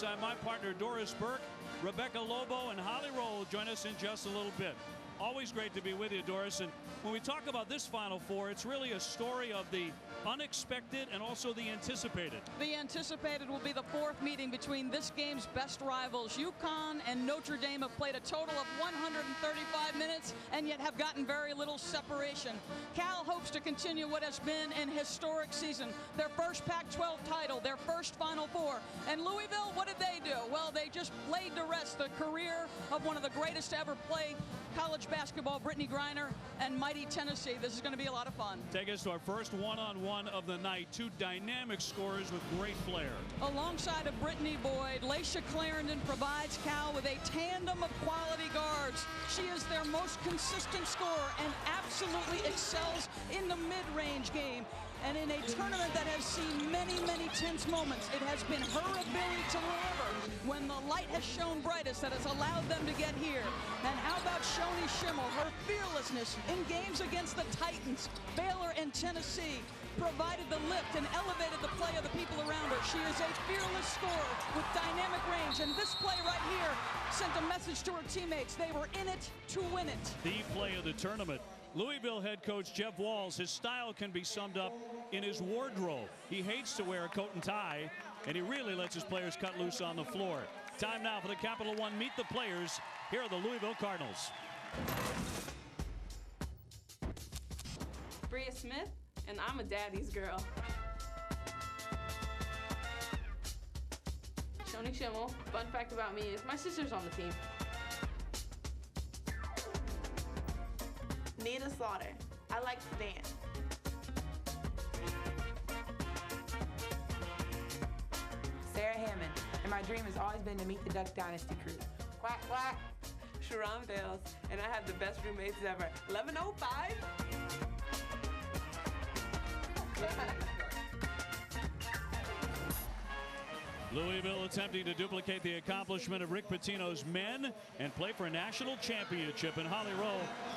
alongside my partner Doris Burke, Rebecca Lobo, and Holly Roll will join us in just a little bit. Always great to be with you, Doris. And when we talk about this Final Four, it's really a story of the unexpected and also the anticipated. The anticipated will be the fourth meeting between this game's best rivals. UConn and Notre Dame have played a total of 135 minutes and yet have gotten very little separation. Cal hopes to continue what has been an historic season. Their first Pac-12 title, their first Final Four. And Louisville, what did they do? Well, they just laid to rest the career of one of the greatest to ever play college basketball, Brittany Griner, and mighty Tennessee. This is going to be a lot of fun. Take us to our first one-on-one of the night. Two dynamic scorers with great flair. Alongside of Brittany Boyd, Laisha Clarendon provides Cal with a tandem of quality guards. She is their most consistent scorer and absolutely excels in the mid-range game. And in a tournament that has seen many, many tense moments, it has been her ability to deliver when the light has shone brightest that has allowed them to get here. And how about Shoni Schimmel, her fearlessness in games against the Titans, Baylor, and Tennessee, provided the lift and elevated the play of the people around her. She is a fearless scorer with dynamic range, and this play right here sent a message to her teammates. They were in it to win it. The play of the tournament. Louisville head coach Jeff Walz, his style can be summed up in his wardrobe. He hates to wear a coat and tie, and he really lets his players cut loose on the floor. Time now for the Capital One Meet the Players. Here are the Louisville Cardinals. Bria Smith, and I'm a daddy's girl. Shoni Schimmel, fun fact about me is my sister's on the team. Nita Slaughter, I like to dance. Sarah Hammond, and my dream has always been to meet the Duck Dynasty crew. Quack, quack. Sharon Bales, and I have the best roommates ever. 1105. Louisville attempting to duplicate the accomplishment of Rick Pitino's men and play for a national championship. In Holly Rowe,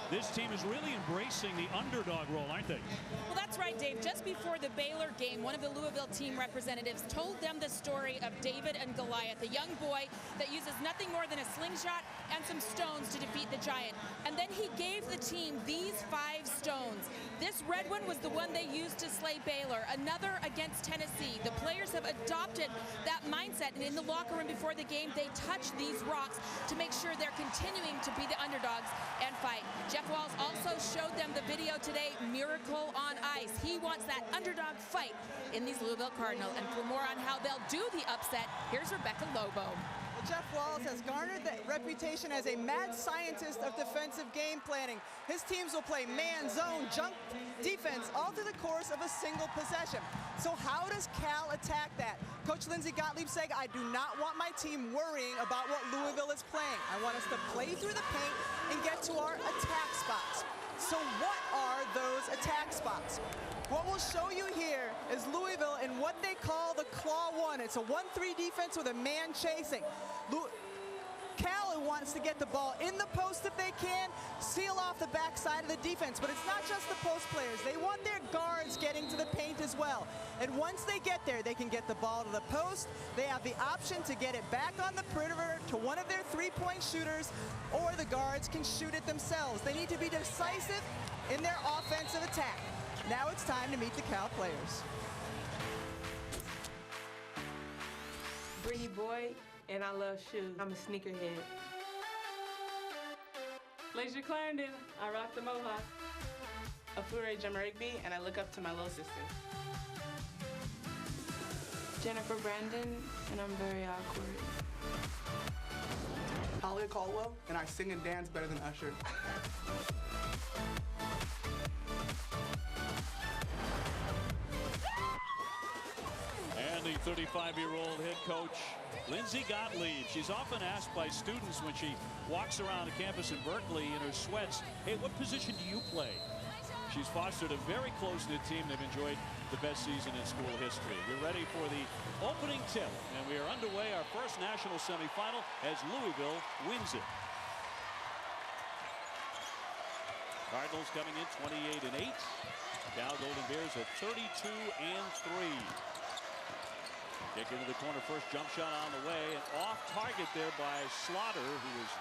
this team is really embracing the underdog role, aren't they? Well, that's right, Dave. Just before the Baylor game, one of the Louisville team representatives told them the story of David and Goliath, a young boy that uses nothing more than a slingshot and some stones to defeat the giant. And then he gave the team these 5 stones. This red one was the one they used to slay Baylor, another against Tennessee. The players have adopted that mindset, and in the locker room before the game, they touch these rocks to make sure they're continuing to be the underdogs and fight. Jeff Walz also showed them the video today, Miracle on Ice. He wants that underdog fight in these Louisville Cardinals. And for more on how they'll do the upset, here's Rebecca Lobo. Jeff Walz has garnered the reputation as a mad scientist of defensive game planning. His teams will play man, zone, junk defense all through the course of a single possession. So how does Cal attack that? Coach Lindsey Gottlieb said, I do not want my team worrying about what Louisville is playing. I want us to play through the paint and get to our attack spots. So what are those attack spots? What we'll show you here is Louisville in what they call the Claw 1. It's a 1-3 defense with a man chasing. Cal wants to get the ball in the post if they can, seal off the backside of the defense. But it's not just the post players. They want their guards getting to the paint as well. And once they get there, they can get the ball to the post. They have the option to get it back on the perimeter to one of their three-point shooters, or the guards can shoot it themselves. They need to be decisive in their offensive attack. Now it's time to meet the Cal players. Brittany Boyd, and I love shoes. I'm a sneakerhead. Laisha Clarendon, I rock the mohawk. Afure Jamarigby, and I look up to my little sister. Jennifer Brandon, and I'm very awkward. Talia Caldwell, and I sing and dance better than Usher. And the 35-year-old head coach, Lindsey Gottlieb. She's often asked by students when she walks around the campus in Berkeley in her sweats, hey, what position do you play? She's fostered a very close-knit team. They've enjoyed the best season in school history. We're ready for the opening tip, and we are underway our first national semifinal as Louisville wins it. Cardinals coming in 28-8. Cal Golden Bears at 32-3. Kick into the corner first, jump shot on the way, and off target there by Slaughter, who was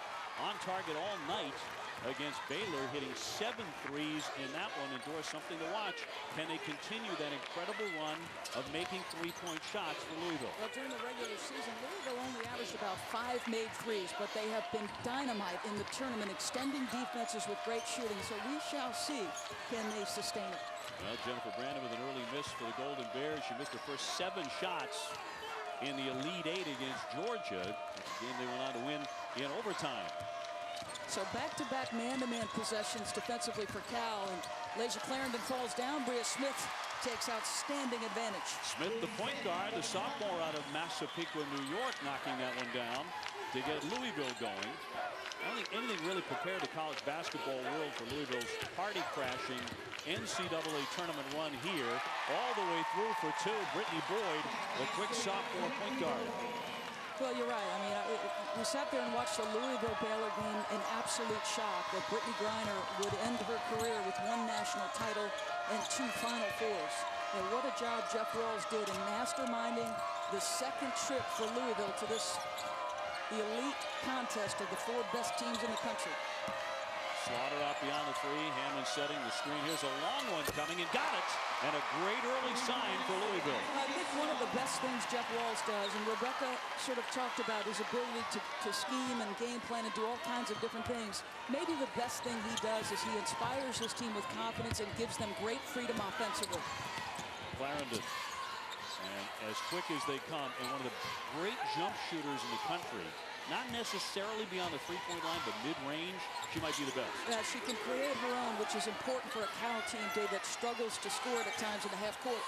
on target all night against Baylor, hitting 7 threes in that one. Endorse something to watch. Can they continue that incredible run of making three-point shots for Louisville? Well, during the regular season, Louisville only averaged about 5 made threes, but they have been dynamite in the tournament, extending defenses with great shooting. So we shall see, can they sustain it? Well, Jennifer Brandon with an early miss for the Golden Bears. She missed her first 7 shots in the Elite Eight against Georgia. It's a game they went on to win in overtime. So back-to-back man-to-man possessions defensively for Cal, and Lasia Clarendon falls down. Bria Smith takes outstanding advantage. Smith, the point guard, the sophomore out of Massapequa, New York, knocking that one down to get Louisville going. I don't think anything really prepared the college basketball world for Louisville's party-crashing NCAA tournament run here. All the way through for 2. Brittany Boyd, the quick sophomore point guard. Well, you're right. I mean, we sat there and watched the Louisville-Baylor game in absolute shock that Brittany Griner would end her career with 1 national title and 2 Final Fours. And what a job Jeff Rawls did in masterminding the second trip for Louisville to the elite contest of the 4 best teams in the country. Slaughter out beyond the 3. Hammond setting the screen. Here's a long one coming and got it. And a great early sign for Louisville. I think one of the best things Jeff Rawls does, and Rebecca sort of talked about his ability to scheme and game plan and do all kinds of different things. Maybe the best thing he does is he inspires his team with confidence and gives them great freedom offensively. Clarendon. And as quick as they come, and one of the great jump shooters in the country. Not necessarily beyond the three-point line, but mid-range, she might be the best. Yeah, she can create her own, which is important for a Cal team, Dave, that struggles to score it at times in the half court.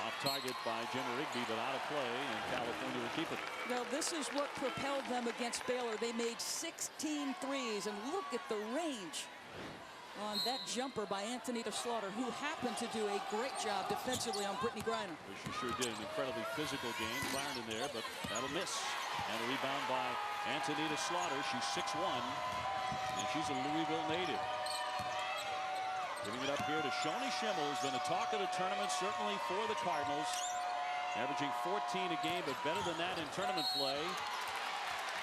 Off target by Jenna Rigby, but out of play, and California will keep it. Now, this is what propelled them against Baylor. They made 16 threes, and look at the range on that jumper by Antonita Slaughter, who happened to do a great job defensively on Brittany Griner. Well, she sure did. An incredibly physical game. Clarendon there, but that'll miss. And a rebound by Antonita Slaughter. She's 6'1", and she's a Louisville native. Giving it up here to Shoni Schimmel, who's been the talk of the tournament, certainly for the Cardinals. Averaging 14 a game, but better than that in tournament play.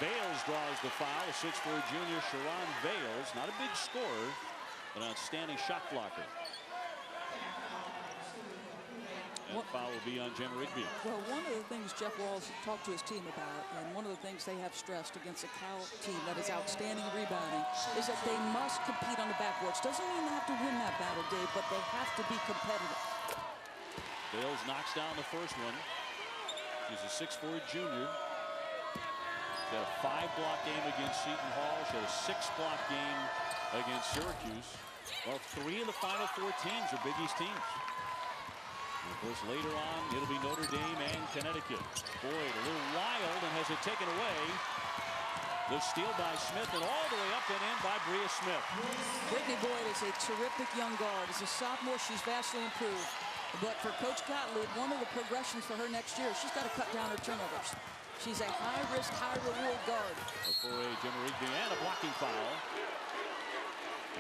Bales draws the foul. A 6'4" junior, Sharon Bales. Not a big scorer, but an outstanding shot blocker. And the foul will be on Jen Rigby. Well, one of the things Jeff Rawls talked to his team about, and one of the things they have stressed against a Cal team that is outstanding rebounding, is that they must compete on the backboards. Doesn't mean they have to win that battle, Dave, but they have to be competitive. Bales knocks down the first one. She's a 6'4" junior. She had a 5-block game against Seton Hall. She had a 6-block game against Syracuse. Well, 3 of the final 4 teams are Big East teams. And of course, later on, it'll be Notre Dame and Connecticut. Boyd a little wild and has it taken away. The steal by Smith and all the way up and in by Bria Smith. Brittany Boyd is a terrific young guard. As a sophomore, she's vastly improved. But for Coach Gottlieb, one of the progressions for her next year, she's got to cut down her turnovers. She's a high-risk, high-reward guard. Before a Jim Rigby and a blocking foul.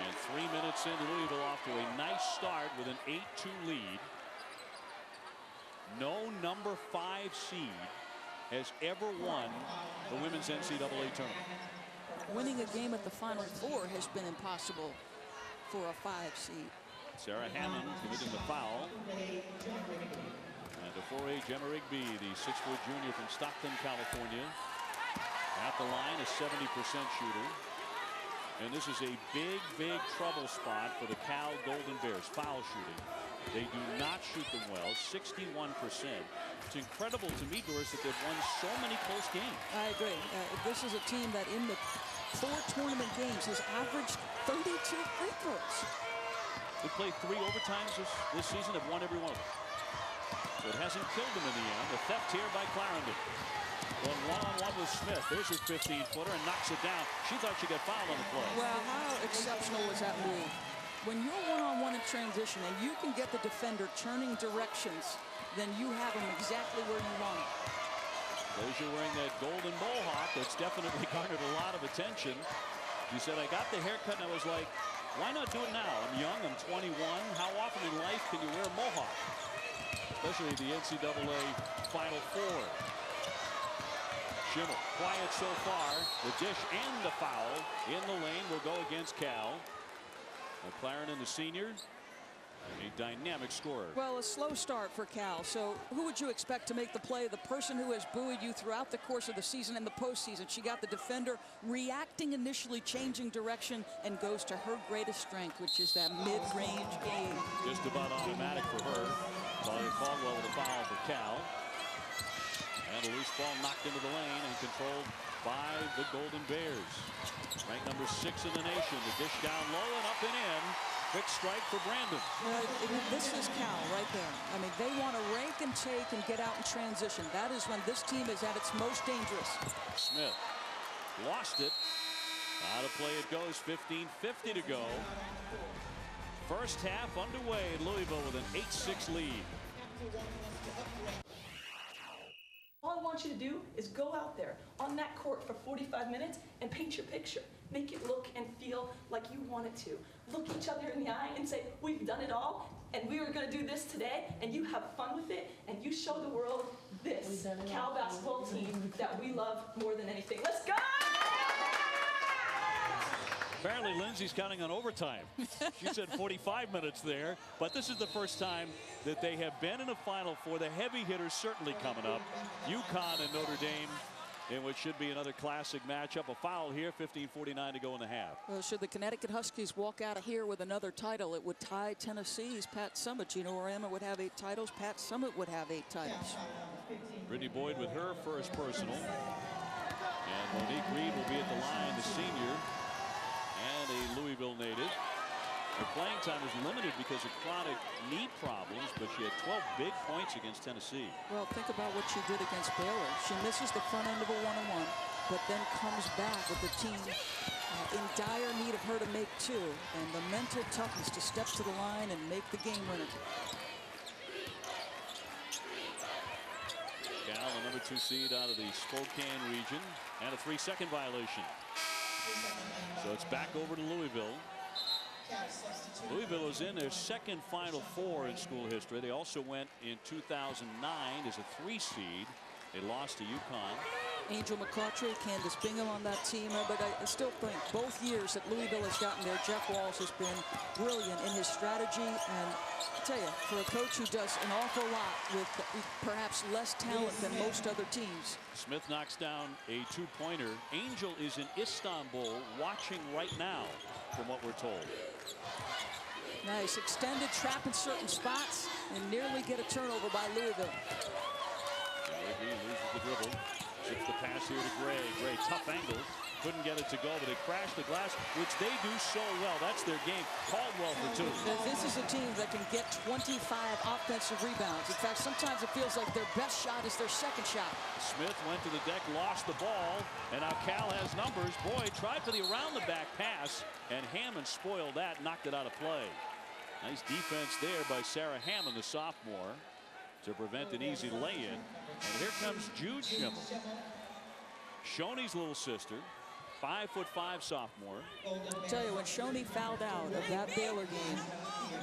And 3 minutes in, Louisville off to a nice start with an 8-2 lead. No number 5 seed has ever won the women's NCAA tournament. Winning a game at the Final Four has been impossible for a 5 seed. Sarah Hammond committing the foul. And before a Gemma Rigby, the 6'4" junior from Stockton, California. At the line, a 70% shooter. And this is a big, big trouble spot for the Cal Golden Bears. Foul shooting. They do not shoot them well, 61%. It's incredible to me, Doris, that they've won so many close games. I agree. This is a team that in the 4 tournament games has averaged 32 free throws. They played 3 overtimes this season, have won every one of them. So it hasn't killed them in the end. A theft here by Clarendon. Well, one-on-one with Smith. There's her 15-footer and knocks it down. She thought she got fouled on the play. Well, how exceptional was that move? When you're one-on-one in transition and you can get the defender turning directions, then you have him exactly where you want him. Lasia wearing that golden mohawk that's definitely garnered a lot of attention. She said, I got the haircut and I was like, why not do it now? I'm young, I'm 21. How often in life can you wear a mohawk? especially the NCAA Final Four. Schimmel, quiet so far. The dish and the foul in the lane will go against Cal. Clarendon, the senior, a dynamic scorer. Well, a slow start for Cal. So who would you expect to make the play? The person who has buoyed you throughout the course of the season and the postseason. She got the defender reacting initially, changing direction, and goes to her greatest strength, which is that mid-range game. Just about automatic for her. Talia Caldwell with a foul for Cal. And a loose ball knocked into the lane and controlled by the Golden Bears. Ranked number 6 in the nation. The dish down low and up and in. Quick strike for Brandon. This is Cal right there. I mean, they want to rank and take and get out in transition. That is when this team is at its most dangerous. Smith lost it. Out of play it goes. 15:50 to go. First half underway in Louisville with an 8-6 lead. All I want you to do is go out there on that court for 45 minutes and paint your picture. Make it look and feel like you want it to. Look each other in the eye and say, we've done it all, and we are going to do this today, and you have fun with it, and you show the world this Cal basketball team that we love more than anything. Let's go! Apparently Lindsay's counting on overtime. She said 45 minutes there, but this is the first time that they have been in a Final Four. The heavy hitters certainly coming up. UConn and Notre Dame in what should be another classic matchup. A foul here, 15:49 to go in the half. Well, should the Connecticut Huskies walk out of here with another title, it would tie Tennessee's Pat Summitt. Gino Auriemma would have 8 titles. Pat Summitt would have 8 titles. Brittany Boyd with her first personal. And Monique Reed will be at the line, the senior, and a Louisville native. Her playing time was limited because of chronic knee problems, but she had 12 big points against Tennessee. Well, think about what she did against Baylor. She misses the front end of a one-on-one, but then comes back with the team in dire need of her to make 2, and the mental toughness to step to the line and make the game winner. Cal, the number 2 seed out of the Spokane region, and a 3-second violation. So it's back over to Louisville. Louisville is in their second Final Four in school history. They also went in 2009 as a 3 seed. They lost to UConn. Angel McCautry, Candace Bingham on that team, but I still think both years that Louisville has gotten there, Jeff Walsh has been brilliant in his strategy. And I tell you, for a coach who does an awful lot with perhaps less talent than most other teams. Smith knocks down a 2-pointer. Angel is in Istanbul watching right now, from what we're told. Nice extended trap in certain spots and nearly get a turnover by Louisville. Green loses the dribble. Ships the pass here to Gray. Gray, tough angle. Couldn't get it to go, but it crashed the glass, which they do so well. That's their game. Caldwell for 2. This is a team that can get 25 offensive rebounds. In fact, sometimes it feels like their best shot is their second shot. Smith went to the deck, lost the ball, and now Cal has numbers. Boyd tried for the around-the-back pass, and Hammond spoiled that, knocked it out of play. Nice defense there by Sarah Hammond, the sophomore, to prevent an easy lay-in. And here comes Jude Schimmel, Shoney's little sister, 5'5" sophomore. I'll tell you, when Shoney fouled out of that Baylor game,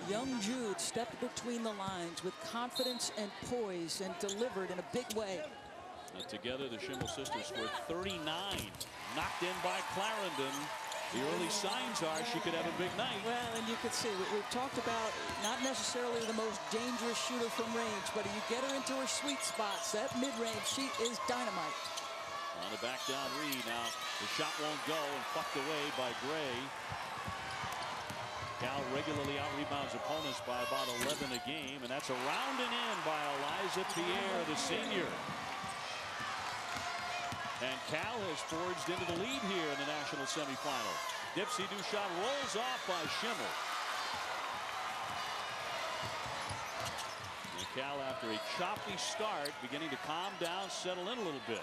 young Jude stepped between the lines with confidence and poise and delivered in a big way. Together, the Schimmel sisters scored 39, knocked in by Clarendon. The early signs are she could have a big night. Well, and you could see, we've talked about not necessarily the most dangerous shooter from range, but if you get her into her sweet spots, that mid-range, she is dynamite. On the back down Reed. Now the shot won't go and plucked away by Gray. Cal regularly out-rebounds opponents by about 11 a game, and that's a round and in by Eliza Pierre, the senior. And Cal has forged into the lead here in the national semifinal. Dipsy do shot rolls off by Schimmel. And Cal, after a choppy start, beginning to calm down, settle in a little bit.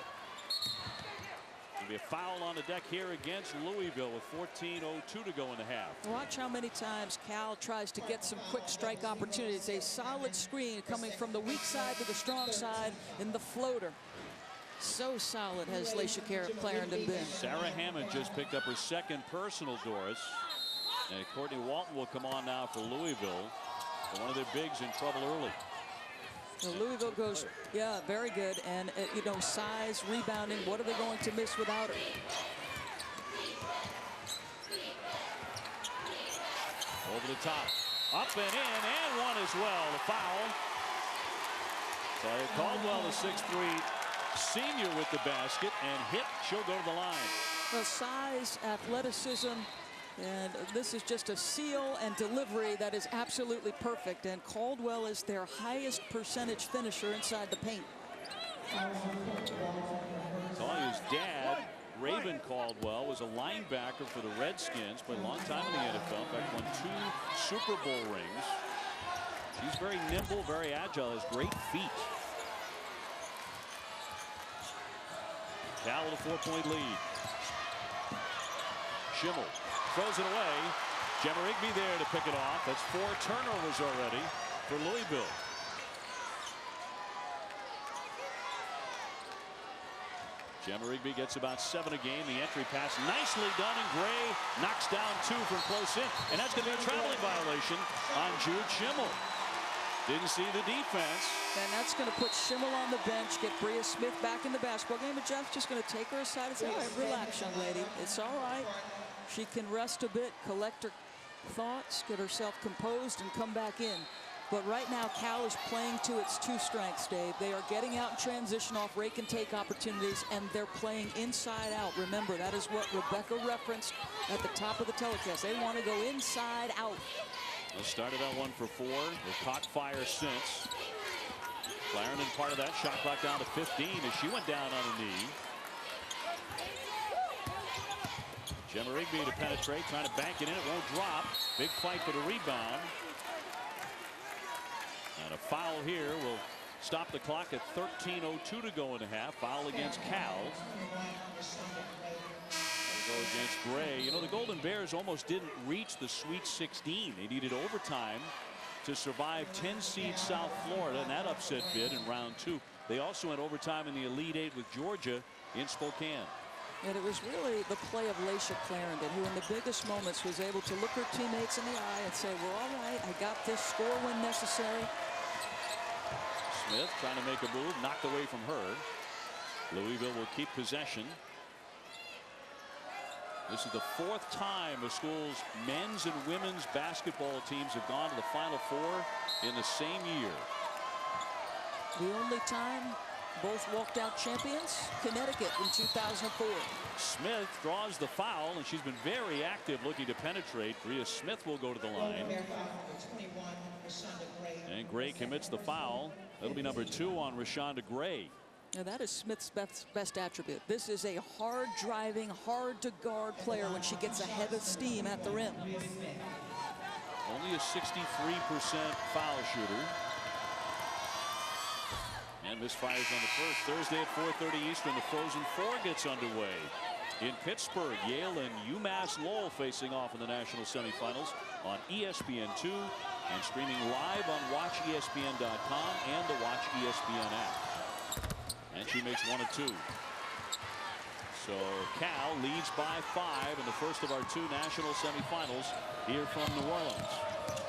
There'll be a foul on the deck here against Louisville with 14:02 to go in the half. Watch how many times Cal tries to get some quick strike opportunities. A solid screen coming from the weak side to the strong side in the floater. So solid has Laisha Clarendon been. Sarah Hammond just picked up her second personal, Doris. And Courtney Walton will come on now for Louisville. But one of their bigs in trouble early. Louisville goes, yeah, very good. And, you know, size, rebounding, what are they going to miss without her? Over the top. Up and in, and one as well. The foul. Talia Caldwell, the 6'3" senior with the basket, and hit. She'll go to the line. Well, size, athleticism, and this is just a seal and delivery that is absolutely perfect. And Caldwell is their highest percentage finisher inside the paint. Talia's dad, Raven Caldwell, was a linebacker for the Redskins, played a long time in the NFL. In fact, won 2 Super Bowl rings. She's very nimble, very agile, has great feet. Cal with a 4-point lead. Schimmel throws it away. Gemma Rigby there to pick it off. That's 4 turnovers already for Louisville. Gemma Rigby gets about 7 a game. The entry pass nicely done, and Gray knocks down 2 from close in. And that's going to be a traveling violation on Jude Schimmel. Didn't see the defense. And that's going to put Schimmel on the bench, get Bria Smith back in the basketball game. And Jeff's just going to take her aside and say, all right, relax, young lady. It's all right. She can rest a bit, collect her thoughts, get herself composed, and come back in. But right now, Cal is playing to its 2 strengths, Dave. They are getting out in transition off rake and take opportunities, and they're playing inside out. Remember, that is what Rebecca referenced at the top of the telecast. They want to go inside out. They started out 1 for 4. They've caught fire since. Clarendon part of that. Shot clock down to 15 as she went down on a knee. Gemma Rigby to penetrate, trying to bank it in. It won't drop. Big fight for the rebound. And a foul here will stop the clock at 13:02 to go in the half. Foul against Cal. Go against Gray. You know, the Golden Bears almost didn't reach the Sweet 16. They needed overtime to survive 10-seed South Florida, and that upset bid in round 2. They also went overtime in the Elite 8 with Georgia in Spokane. And it was really the play of Laisha Clarendon, who in the biggest moments was able to look her teammates in the eye and say, we're all right, I got this, score when necessary. Smith trying to make a move, knocked away from her. Louisville will keep possession. This is the 4th time the school's men's and women's basketball teams have gone to the Final Four in the same year. The only time both walked out champions, Connecticut in 2004. Smith draws the foul, and she's been very active looking to penetrate. Bria Smith will go to the line. And Gray commits the foul. That'll be number 2 on Rashonda Gray. Now that is Smith's best attribute. This is a hard driving, hard to guard player when she gets a head of steam at the rim. Only a 63% foul shooter. And misfires on the first. Thursday at 4:30 Eastern, the Frozen Four gets underway. In Pittsburgh, Yale and UMass Lowell facing off in the national semifinals on ESPN2 and streaming live on WatchESPN.com and the Watch ESPN app. And she makes 1 of 2. So Cal leads by 5 in the first of our 2 national semifinals here from New Orleans.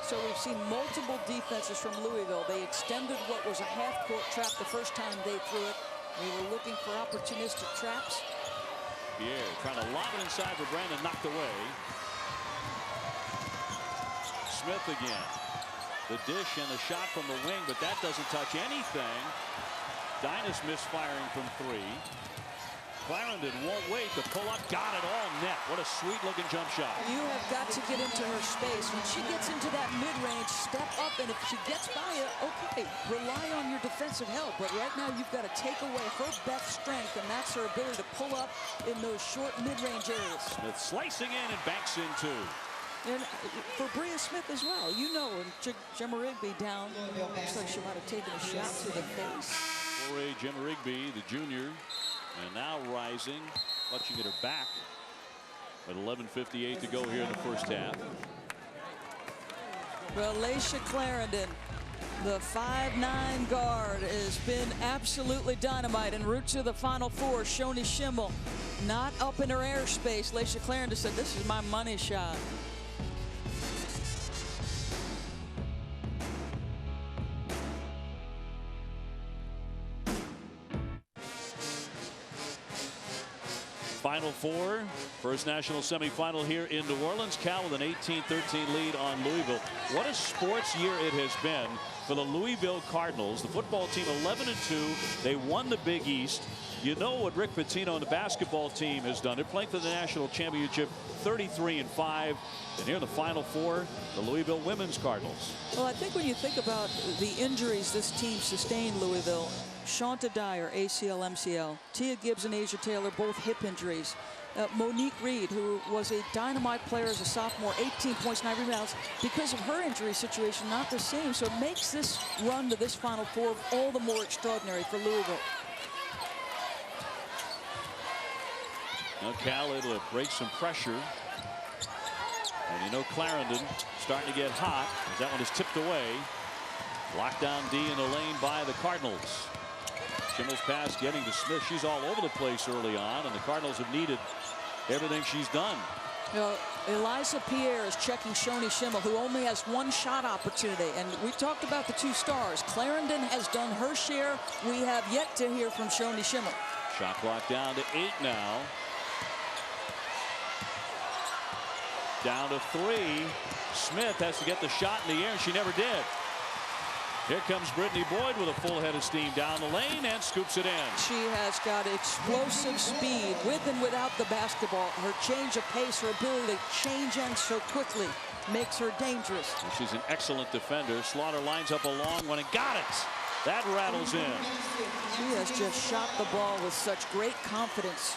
So we've seen multiple defenses from Louisville. They extended what was a half-court trap the first time they threw it. They were looking for opportunistic traps. Pierre trying to lob it inside for Brandon, knocked away. Smith again. The dish and the shot from the wing, but that doesn't touch anything. Dynas misfiring from 3. Clarendon won't wait to pull up, got it all net. What a sweet looking jump shot. You have got to get into her space. When she gets into that mid-range, step up, and if she gets by you, okay, rely on your defensive help. But right now you've got to take away her best strength, and that's her ability to pull up in those short mid-range areas. Smith slicing in and banks in 2. And for Bria Smith as well, you know, and Gemma Rigby down. Looks like she might have taken a shot to the face. Gemma Rigby, the junior, and now rising, clutching at her back. At 11:58 to go here in the first half. Well, Laisha Clarendon, the 5'9" guard, has been absolutely dynamite en route to the Final Four. Shoni Schimmel not up in her airspace. Laisha Clarendon said, this is my money shot. Final four, first national semifinal here in New Orleans. Cal with an 18-13 lead on Louisville. What a sports year it has been for the Louisville Cardinals. The football team 11-2. They won the Big East. You know what Rick Pitino and the basketball team has done. They're playing for the national championship, 33-5. And here in the Final Four, the Louisville women's Cardinals. Well, I think when you think about the injuries this team sustained, Louisville, Shanta Dyer, ACL, MCL. Tia Gibbs and Asia Taylor, both hip injuries. Monique Reed, who was a dynamite player as a sophomore, 18 points, 9 rebounds. Because of her injury situation, not the same. So it makes this run to this Final Four all the more extraordinary for Louisville. Now Cal able to break some pressure. And you know Clarendon starting to get hot as that one is tipped away. Lockdown D in the lane by the Cardinals. Schimmel's pass getting to Smith. She's all over the place early on, and the Cardinals have needed everything she's done. You know, Eliza Pierre is checking Shoni Schimmel, who only has one shot opportunity. And we talked about the two stars. Clarendon has done her share. We have yet to hear from Shoni Schimmel. Shot clock down to 8 now. Down to 3. Smith has to get the shot in the air, and she never did. Here comes Brittany Boyd with a full head of steam down the lane and scoops it in. She has got explosive speed with and without the basketball. Her change of pace, her ability to change ends so quickly makes her dangerous. She's an excellent defender. Slaughter lines up a long one and got it. That rattles in. She has just shot the ball with such great confidence.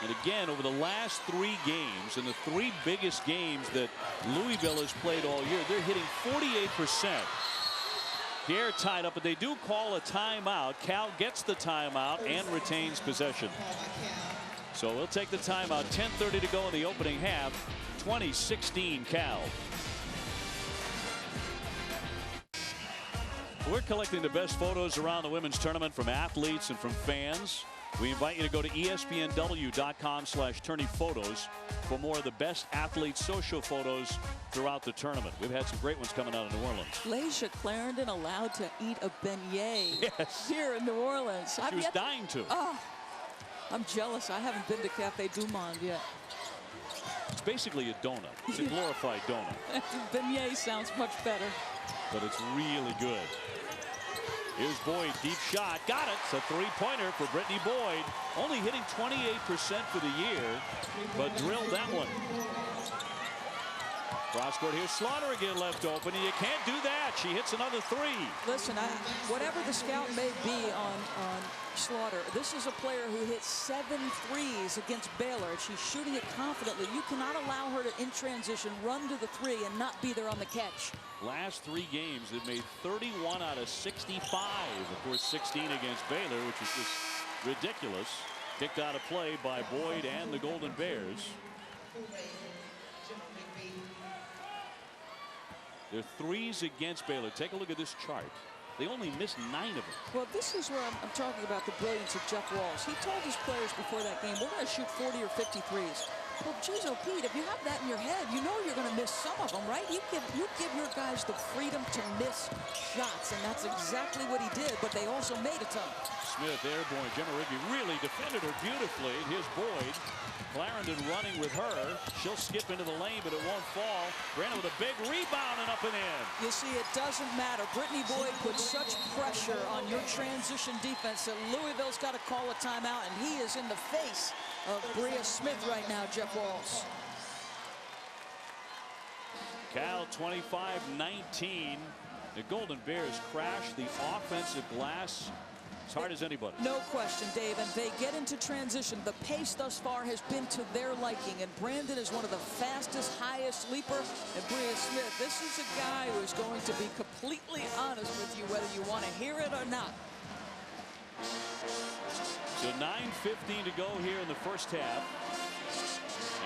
And again, over the last 3 games, and the 3 biggest games that Louisville has played all year, they're hitting 48%. Here tied up, but they do call a timeout. Cal gets the timeout and retains possession. So we'll take the timeout. 10:30 to go in the opening half. 20-16 Cal. We're collecting the best photos around the women's tournament from athletes and from fans. We invite you to go to ESPNW.com/tourneyphotos for more of the best athlete social photos throughout the tournament. We've had some great ones coming out of New Orleans. Layshia Clarendon allowed to eat a beignet here in New Orleans. She was dying to. Oh, I'm jealous. I haven't been to Cafe Du Monde yet. It's basically a donut. It's a glorified donut. Beignet sounds much better. But it's really good. Here's Boyd, deep shot, got it. It's a 3-pointer for Brittany Boyd. Only hitting 28% for the year, but drilled that one. Cross court here, Slaughter again left open, and you can't do that. She hits another 3. Listen, whatever the scout may be on Slaughter, this is a player who hit 7 threes against Baylor. She's shooting it confidently. You cannot allow her to, in transition, run to the 3 and not be there on the catch. Last 3 games, they've made 31 out of 65. Of course, 16 against Baylor, which is just ridiculous. Kicked out of play by Boyd and the Golden Bears. Their 3s against Baylor. Take a look at this chart. They only missed 9 of them. Well, this is where I'm talking about the brilliance of Jeff Walz. He told his players before that game, we're going to shoot 40 or 50 threes. Well, geez, oh, Pete, if you have that in your head, you know you're going to miss some of them, right? You give your guys the freedom to miss shots, and that's exactly what he did, but they also made a ton. Smith airborne. Gemma Rigby really defended her beautifully. Here's Boyd. Clarendon running with her. She'll skip into the lane, but it won't fall. Brandon with a big rebound and up and in. You see, it doesn't matter. Brittany Boyd put such pressure on your transition defense that Louisville's got to call a timeout, and he is in the face of Bria Smith right now, Jeff Walz. Cal 25-19. The Golden Bears crash the offensive glass as hard as anybody. No question, Dave, and they get into transition. The pace thus far has been to their liking, and Brandon is one of the fastest, highest leaper, and Bria Smith, this is a guy who is going to be completely honest with you, whether you want to hear it or not. So 9:15 to go here in the first half.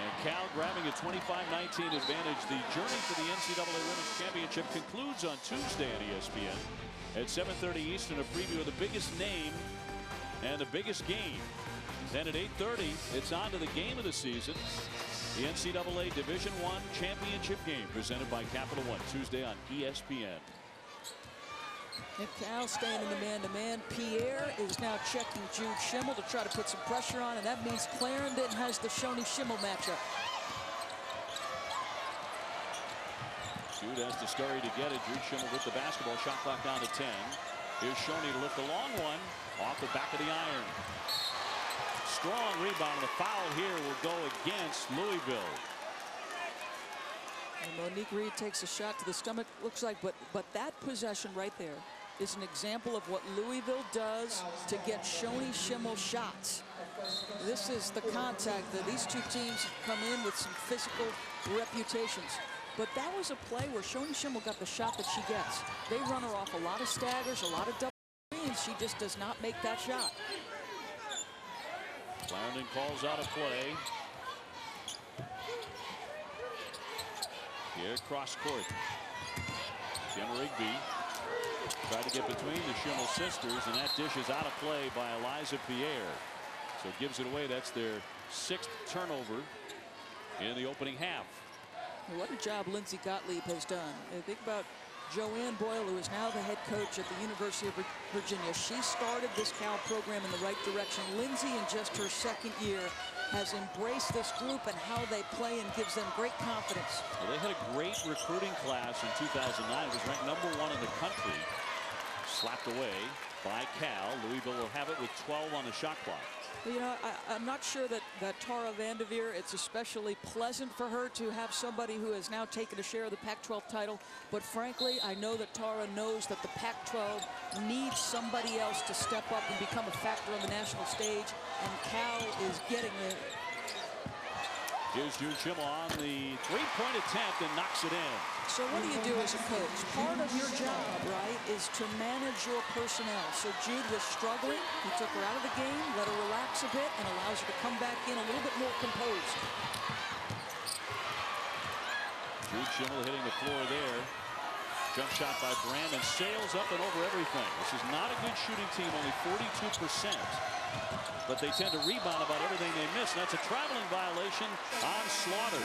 And Cal grabbing a 25-19 advantage. The journey for the NCAA Women's Championship concludes on Tuesday at ESPN. At 7:30 Eastern, a preview of the biggest name and the biggest game. Then at 8:30, it's on to the game of the season. The NCAA Division I Championship game presented by Capital One, Tuesday on ESPN. And Cal staying in the man-to-man. Pierre is now checking Jude Schimmel to try to put some pressure on, and that means Clarendon has the Shoney Schimmel matchup. Jude has to scurry to get it. Jude Schimmel with the basketball. Shot clock down to 10. Here's Shoney to lift a long one off the back of the iron. Strong rebound. The foul here will go against Louisville. And Monique Reed takes a shot to the stomach, looks like, but that possession right there is an example of what Louisville does to get Shoney Schimmel shots. This is the contact that these two teams come in with some physical reputations. But that was a play where Shoney Schimmel got the shot that she gets. They run her off a lot of staggers, a lot of double screens. She just does not make that shot. Clarendon calls out a play. Here, cross court. Gemma Rigby tried to get between the Schimmel sisters, and that dish is out of play by Eliza Pierre. So it gives it away. That's their 6th turnover in the opening half. What a job Lindsay Gottlieb has done. Think about Joanne Boyle, who is now the head coach at the University of Virginia. She started this Cal program in the right direction. Lindsay, in just her 2nd year, has embraced this group and how they play and gives them great confidence. Well, they had a great recruiting class in 2009. It was ranked #1 in the country. Slapped away by Cal. Louisville will have it with 12 on the shot clock. You know, I'm not sure that Tara Vanderveer, it's especially pleasant for her to have somebody who has now taken a share of the Pac-12 title. But frankly, I know that Tara knows that the Pac-12 needs somebody else to step up and become a factor on the national stage. And Cal is getting there. Here's Jude Schimmel on the three-point attempt and knocks it in. So what do you do as a coach? Part of your job, right, is to manage your personnel. So Jude was struggling. He took her out of the game, let her relax a bit, and allows her to come back in a little bit more composed. Jude Schimmel hitting the floor there. Jump shot by Brandon. Sails up and over everything. This is not a good shooting team, only 42%. But they tend to rebound about everything they miss. And that's a traveling violation on Slaughter.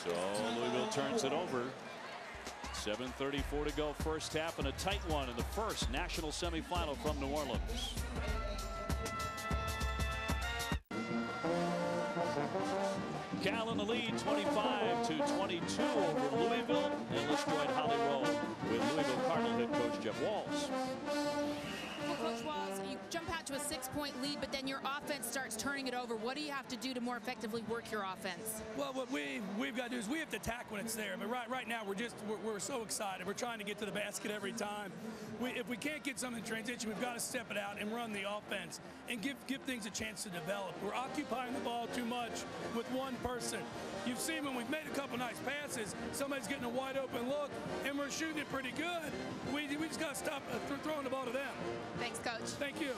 So Louisville turns it over. 7:34 to go, first half, and a tight one in the first national semifinal from New Orleans. Cal in the lead, 25-22 over Louisville. And let's join Holly Rowe with Louisville Cardinal head coach Jeff Walz. Well, Coach Walz, you jump out to a 6-point lead, but then your offense starts turning it over. What do you have to do to more effectively work your offense? Well, what we've got to do is we have to attack when it's there. But right now we're so excited. We're trying to get to the basket every time. If we can't get something in transition, we've got to step it out and run the offense and give things a chance to develop. We're occupying the ball too much with one person. You've seen when we've made a couple nice passes, somebody's getting a wide open look, and we're shooting it pretty good. We just got to stop throwing the ball to them. Thanks, Coach. Thank you.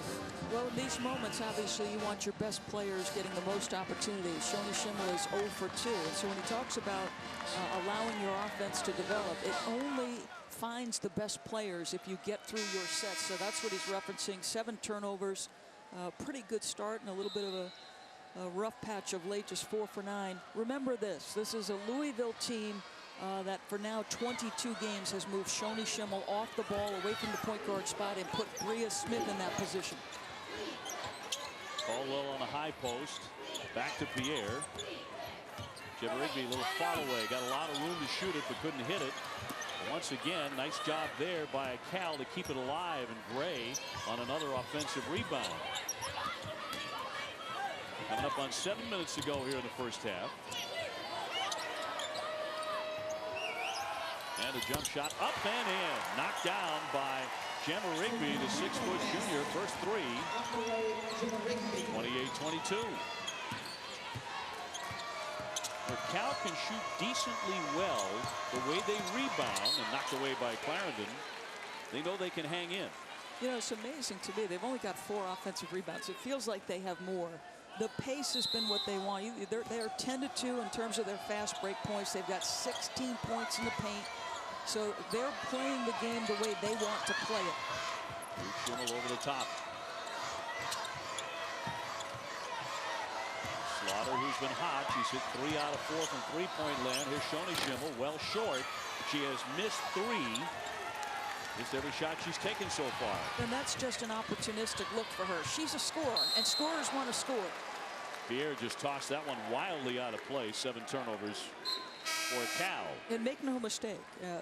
Well, in these moments, obviously, you want your best players getting the most opportunities. Shoney Schimmel is 0 for 2. And so when he talks about allowing your offense to develop, it only finds the best players if you get through your sets. So that's what he's referencing. 7 turnovers, pretty good start, and a little bit of a rough patch of late, just 4 for 9. Remember this is a Louisville team that for now 22 games has moved Shoney Schimmel off the ball, away from the point guard spot, and put Bria Smith in that position. Caldwell on the high post. Back to Pierre. Jim Rigby, a little fall away. Got a lot of room to shoot it, but couldn't hit it. Once again, nice job there by Cal to keep it alive, and Gray on another offensive rebound. Coming up on 7 minutes to go here in the first half. And a jump shot up and in. Knocked down by Gemma Rigby, the 6-foot junior. First three. 28-22. If Cal can shoot decently well the way they rebound and knocked away by Clarendon, they know they can hang in. You know, it's amazing to me. They've only got 4 offensive rebounds. It feels like they have more. The pace has been what they want. They're 10-2 in terms of their fast break points. They've got 16 points in the paint. So they're playing the game the way they want to play it. Schimmel over the top. Slaughter, who's been hot. She's hit 3 out of 4 from three-point land. Here's Shoney Schimmel, well short. She has missed 3 Just every shot she's taken so far. And that's just an opportunistic look for her. She's a scorer, and scorers want to score. Pierre just tossed that one wildly out of play. 7 turnovers for Cal. And make no mistake,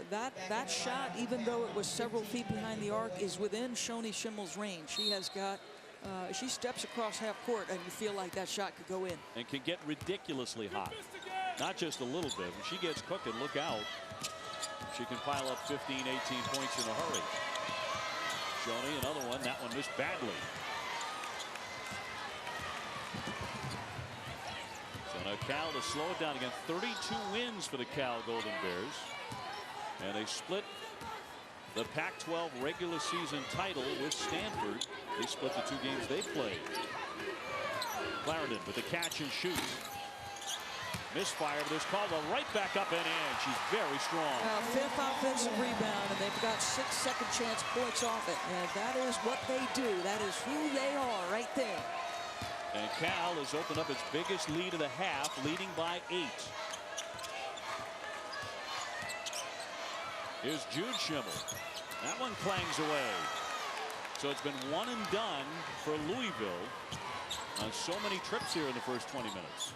that shot, even though it was several feet behind the arc, is within Shoni Schimmel's range. She has got, she steps across half court, and you feel like that shot could go in. And can get ridiculously hot. Not just a little bit. When she gets cooking, look out. She can pile up 15, 18 points in a hurry. Shoni, another one. That one missed badly. So now Cal to slow it down again. 32 wins for the Cal Golden Bears. And they split the Pac-12 regular season title with Stanford. They split the 2 games they played. Clarendon with the catch and shoot. Misfire, but it's called right back up and in. She's very strong. 5th offensive rebound, and they've got 6 second chance points off it. And that is what they do. That is who they are right there. And Cal has opened up its biggest lead of the half, leading by 8. Here's Jude Schimmel. That one clangs away. So it's been one and done for Louisville on so many trips here in the first 20 minutes.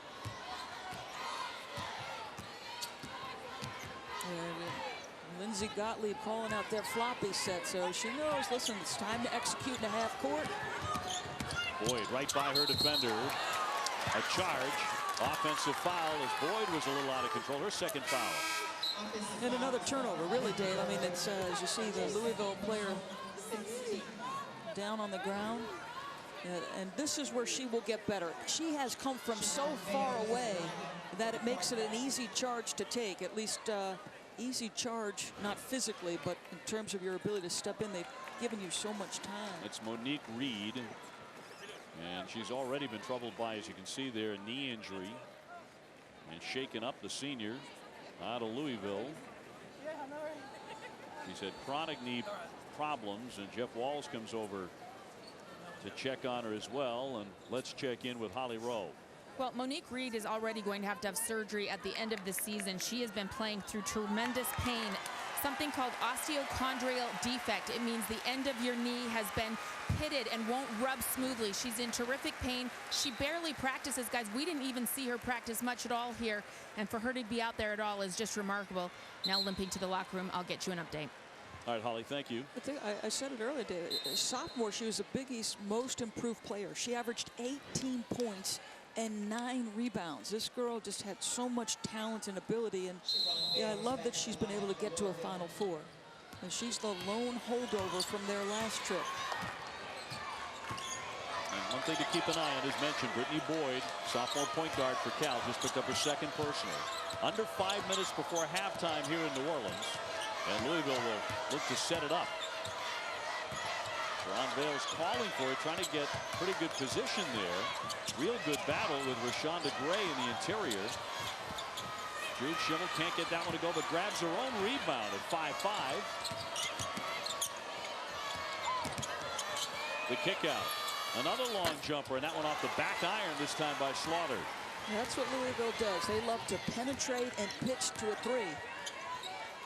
Lindsay Gottlieb calling out their floppy set, so she knows, listen, it's time to execute in the half court. Boyd right by her defender. A charge. Offensive foul as Boyd was a little out of control. Her second foul. And another turnover, really, Dave. I mean, it's as you see the Louisville player down on the ground. And this is where she will get better. She has come from so far away that it makes it an easy charge to take, at least easy charge, not physically, but in terms of your ability to step in. They've given you so much time. It's Monique Reed, and she's already been troubled by, as you can see there, a knee injury, and shaking up the senior out of Louisville. She's had chronic knee problems, and Jeff Walls comes over to check on her as well. And let's check in with Holly Rowe. Well, Monique Reed is already going to have surgery at the end of the season. She has been playing through tremendous pain, something called osteochondral defect. It means the end of your knee has been pitted and won't rub smoothly. She's in terrific pain. She barely practices, guys. We didn't even see her practice much at all here. And for her to be out there at all is just remarkable. Now limping to the locker room. I'll get you an update. All right, Holly, thank you. I said it earlier, David. Sophomore, she was the Big East most improved player. She averaged 18 points and 9 rebounds. This girl just had so much talent and ability, and yeah, I love that she's been able to get to a Final Four. And she's the lone holdover from their last trip. And one thing to keep an eye on, as mentioned, Brittany Boyd, sophomore point guard for Cal, just picked up her second personal. Under 5 minutes before halftime here in New Orleans, and Louisville will look to set it up. Ron Vale's calling for it, trying to get pretty good position there. Real good battle with Rashonda Gray in the interior. Jude Schimmel can't get that one to go, but grabs her own rebound at 5-5. The kick out. Another long jumper, and that one off the back iron, this time by Slaughter. That's what Louisville does. They love to penetrate and pitch to a 3.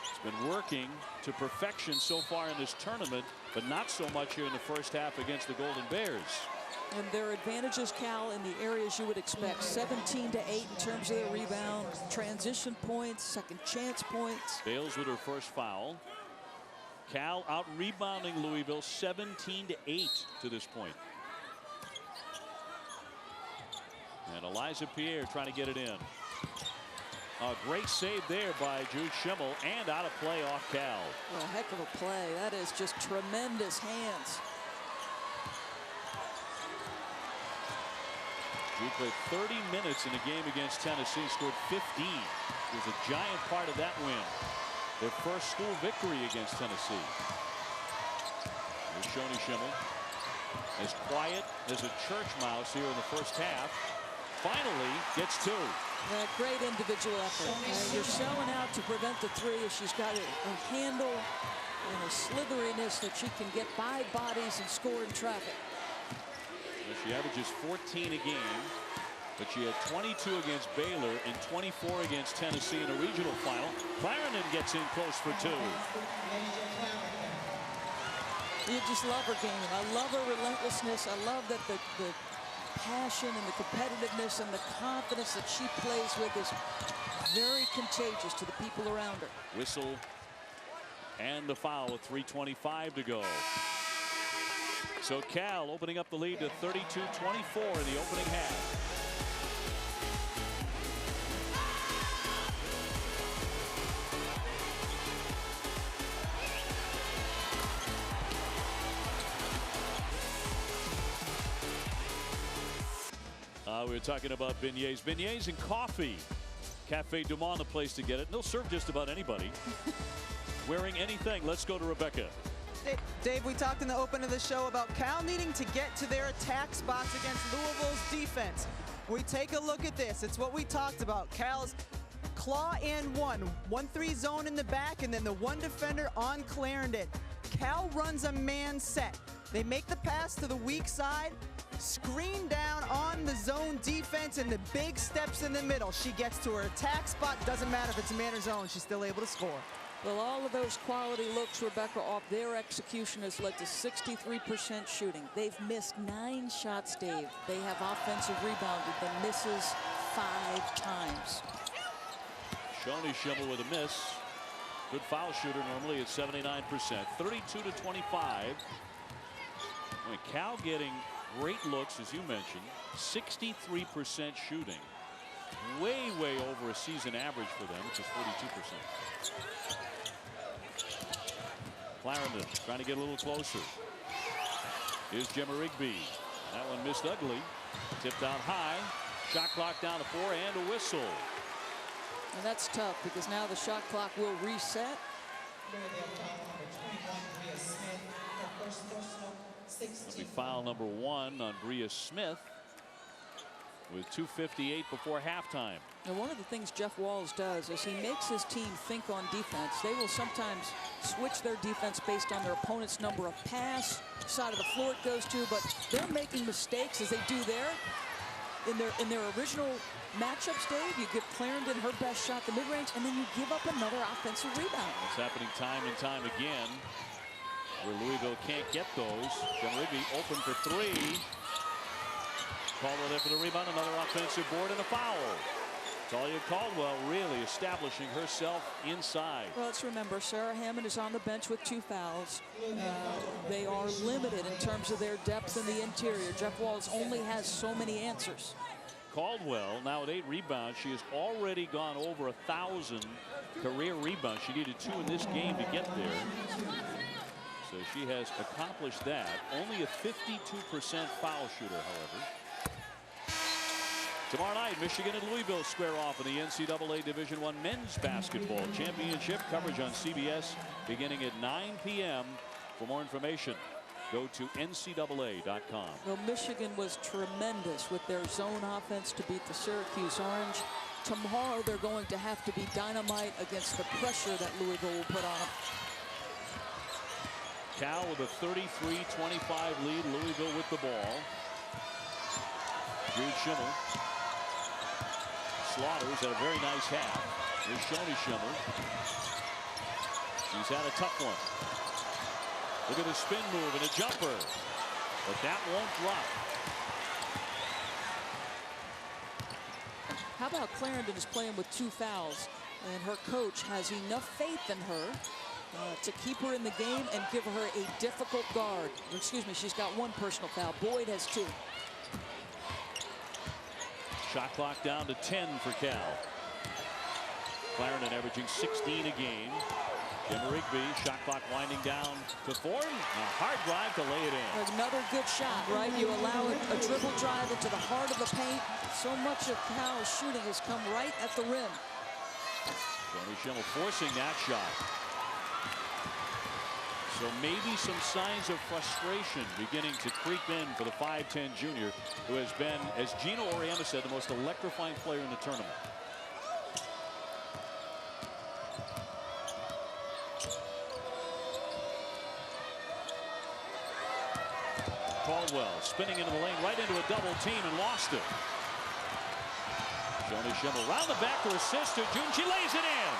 It's been working to perfection so far in this tournament, but not so much here in the first half against the Golden Bears. And their advantages, Cal, in the areas you would expect. 17-8 in terms of their rebound, transition points, second chance points. Bales with her first foul. Cal out rebounding Louisville 17-8 to this point. And Eliza Pierre trying to get it in. A great save there by Jude Schimmel, and out of play off Cal. Well, a heck of a play. That is just tremendous hands. Jude played 30 minutes in a game against Tennessee, scored 15. He was a giant part of that win. Their first school victory against Tennessee. Here's Shoni Schimmel. As quiet as a church mouse here in the first half. Finally gets 2. Great individual effort. You're selling out to prevent the 3. She's got a handle and a slitheriness that she can get by bodies and score in traffic. Well, she averages 14 a game, but she had 22 against Baylor and 24 against Tennessee in a regional final. Clarendon gets in close for 2. You just love her game. And I love her relentlessness. I love that the passion and the competitiveness and the confidence that she plays with is very contagious to the people around her. Whistle and the foul with 3:25 to go. So Cal opening up the lead to 32-24 in the opening half. We were talking about beignets. Beignets and coffee. Cafe Du Monde, the place to get it. And they'll serve just about anybody. Wearing anything. Let's go to Rebecca. Dave, we talked in the open of the show about Cal needing to get to their attack spots against Louisville's defense. We take a look at this. It's what we talked about. Cal's claw and 1-3 zone in the back, and then the one defender on Clarendon. Cal runs a man set. They make the pass to the weak side, screen down on the zone defense, and the big steps in the middle. She gets to her attack spot. Doesn't matter if it's a man or zone. She's still able to score. Well, all of those quality looks, Rebecca, off their execution has led to 63% shooting. They've missed 9 shots, Dave. They have offensive rebounded the misses 5 times. Shoni Schimmel with a miss. Good foul shooter normally at 79%. 32-25. Cal getting great looks, as you mentioned. 63% shooting. Way over a season average for them, which is 42%. Clarendon trying to get a little closer. Here's Gemma Rigby. That one missed ugly. Tipped out high. Shot clock down to 4 and a whistle. And that's tough because now the shot clock will reset. That'll be foul number 1 on Bria Smith with 2:58 before halftime. Now, one of the things Jeff Walz does is he makes his team think on defense. They will sometimes switch their defense based on their opponent's number of pass, side of the floor it goes to, but they're making mistakes as they do there. In their original matchups, Dave, you give Clarendon her best shot, the mid-range, and then you give up another offensive rebound. It's happening time and time again where Louisville can't get those. Gemma Rigby open for 3. Caldwell there for the rebound, another offensive board and a foul. Talia Caldwell really establishing herself inside. Well, let's remember, Sarah Hammond is on the bench with 2 fouls. They are limited in terms of their depth in the interior. Jeff Walz only has so many answers. Caldwell now at 8 rebounds. She has already gone over 1,000 career rebounds. She needed 2 in this game to get there. So she has accomplished that. Only a 52% foul shooter, however. Tomorrow night, Michigan and Louisville square off in the NCAA Division I Men's Basketball Championship. Coverage on CBS beginning at 9 p.m. For more information, go to ncaa.com. Well, Michigan was tremendous with their zone offense to beat the Syracuse Orange. Tomorrow, they're going to have to be dynamite against the pressure that Louisville will put on them. Cal with a 33-25 lead. Louisville with the ball. Jude Schimmel. Slaughters had a very nice half. Here's Shoni Schimmel. She's had a tough one. Look at the spin move and a jumper. But that won't drop. How about Clarendon is playing with 2 fouls, and her coach has enough faith in her to keep her in the game and give her a difficult guard. Excuse me, she's got 1 personal foul. Boyd has 2. Shot clock down to 10 for Cal. Clarendon averaging 16 a game. Gemma Rigby, shot clock winding down to 4. A hard drive to lay it in. Another good shot, right? You allow a dribble drive into the heart of the paint. So much of Cal's shooting has come right at the rim. Shoni Schimmel forcing that shot. So maybe some signs of frustration beginning to creep in for the 5'10 junior, who has been, as Gino Oriema said, the most electrifying player in the tournament. Caldwell spinning into the lane, right into a double team, and lost it. Shoni Schimmel round the back to her sister June. She lays it in.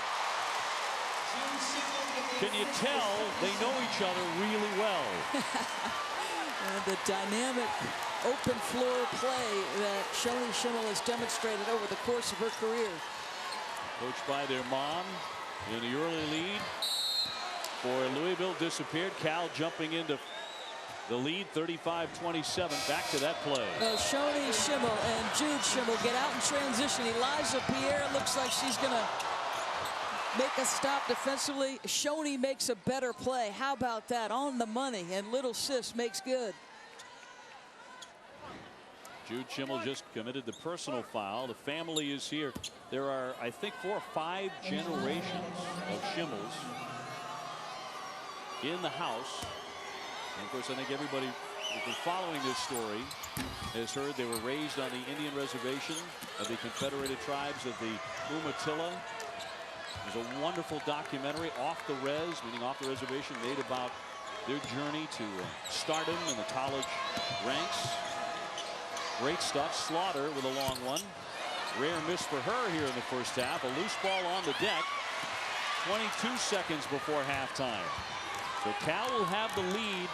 Can you tell they know each other really well? And the dynamic open floor play that Shoni Schimmel has demonstrated over the course of her career. Coached by their mom in the early lead for Louisville disappeared. Cal jumping into the lead 35-27. Back to that play. Shoni Schimmel and Jude Schimmel get out in transition. Eliza Pierre looks like she's going to make a stop defensively. Shoni makes a better play. How about that? On the money, and little sis makes good. Jude Schimmel just committed the personal foul. The family is here. There are, I think, 4 or 5 generations of Schimmels in the house. And of course, I think everybody who's been following this story has heard they were raised on the Indian reservation of the Confederated Tribes of the Umatilla. There's a wonderful documentary, Off the Res, meaning off the reservation, made about their journey to stardom in the college ranks. Great stuff. Slaughter with a long one. Rare miss for her here in the first half. A loose ball on the deck. 22 seconds before halftime. So Cal will have the lead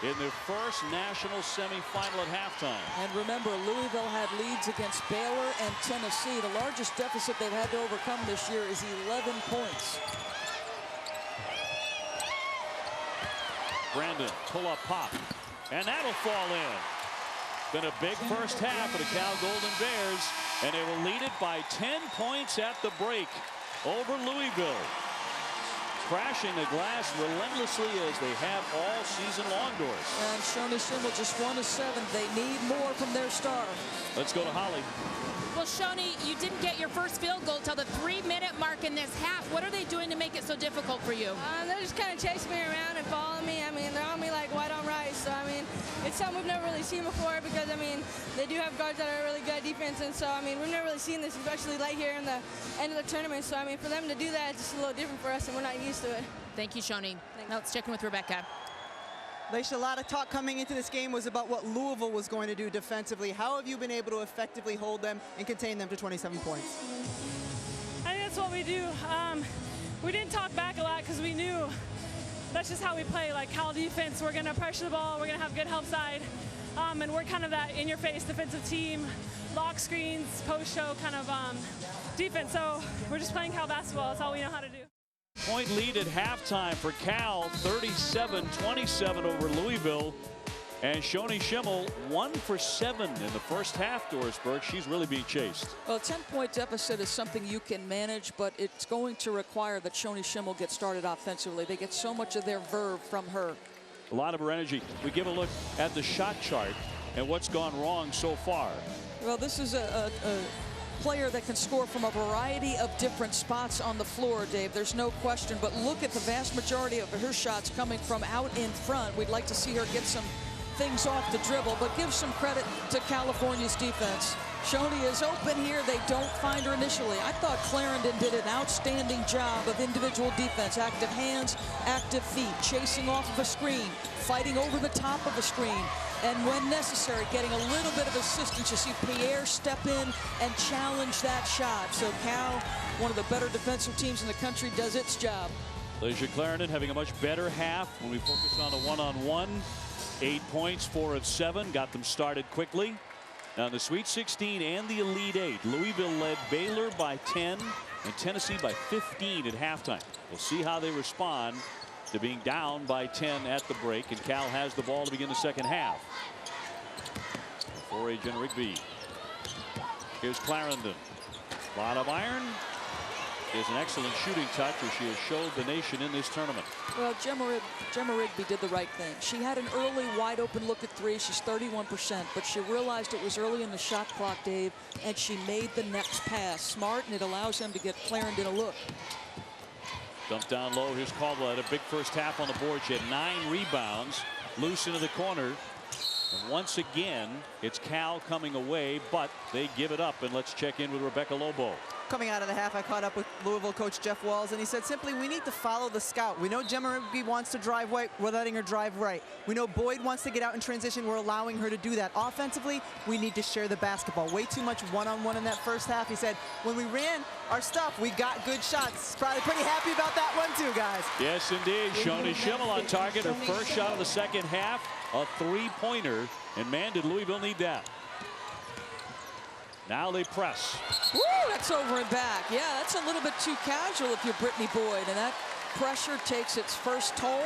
in their first national semifinal at halftime. And remember, Louisville had leads against Baylor and Tennessee. The largest deficit they've had to overcome this year is 11 points. Brandon, pull-up pop, and that'll fall in. Been a big first half for the Cal Golden Bears, and they will lead it by 10 points at the break over Louisville. Crashing the glass relentlessly as they have all season long, Doris. And Shoni Schimmel just 1 of 7. They need more from their star. Let's go to Holly. Well, Shoni, you didn't get your first field goal till the 3-minute mark in this half. What are they doing to make it so difficult for you? They're just kind of chasing me around and following me. I mean, they're on me like white on rice. So, I mean, it's something we've never really seen before because, I mean, they do have guards that are really good at defense. And so, I mean, we've never really seen this, especially late here in the end of the tournament. So, I mean, for them to do that, it's just a little different for us, and we're not used to it. Thank you, Shoni. Now let's check in with Rebecca. Leisha, a lot of talk coming into this game was about what Louisville was going to do defensively. How have you been able to effectively hold them and contain them to 27 points? I think that's what we do. We didn't talk back a lot because we knew that's just how we play. Like Cal defense, we're going to pressure the ball, we're going to have good help side, and we're kind of that in-your-face defensive team, lock screens, post-show kind of defense. So we're just playing Cal basketball. That's all we know how to do. Point lead at halftime for Cal, 37-27 over Louisville. And Shoni Schimmel 1 for 7 in the first half, Doris Burke. She's really being chased. Well, a 10-point deficit is something you can manage, but it's going to require that Shoni Schimmel get started offensively. They get so much of their verve from her. A lot of her energy. We give a look at the shot chart and what's gone wrong so far. Well, this is a player that can score from a variety of different spots on the floor, Dave. There's no question, but look at the vast majority of her shots coming from out in front. We'd like to see her get some things off the dribble, but give some credit to California's defense. Shoni is open here. They don't find her initially. I thought Clarendon did an outstanding job of individual defense. Active hands, active feet, chasing off of a screen, fighting over the top of a screen, and when necessary, getting a little bit of assistance. You see Pierre step in and challenge that shot. So Cal, one of the better defensive teams in the country, does its job. Layshia Clarendon having a much better half when we focus on the one-on-one. 8 points, 4 of 7, got them started quickly. Now in the Sweet 16 and the Elite 8, Louisville led Baylor by 10 and Tennessee by 15 at halftime. We'll see how they respond to being down by 10 at the break, and Cal has the ball to begin the second half. For Jen Rigby. Here's Clarendon. Bottom iron is an excellent shooting touch, as she has showed the nation in this tournament. Well, Gemma Rigby did the right thing. She had an early wide open look at 3. She's 31%, but she realized it was early in the shot clock, Dave, and she made the next pass. Smart, and it allows him to get Clarendon a look. Dumped down low. Here's Caldwell. Had a big first half on the board. She had 9 rebounds. Loose into the corner. And once again, it's Cal coming away, but they give it up. And let's check in with Rebecca Lobo. Coming out of the half, I caught up with Louisville coach Jeff Walls, and he said simply, we need to follow the scout. We know Gemma Rigby wants to drive right. We're letting her drive right. We know Boyd wants to get out in transition. We're allowing her to do that. Offensively, we need to share the basketball. Way too much one-on-one in that first half. He said, when we ran our stuff, we got good shots. Probably pretty happy about that one too, guys. Yes, indeed. Shoni Schimmel on target. Her first shot of the second half, a three-pointer. And man, did Louisville need that. Now they press. Woo, that's over and back. Yeah, that's a little bit too casual if you're Brittany Boyd, and that pressure takes its first toll.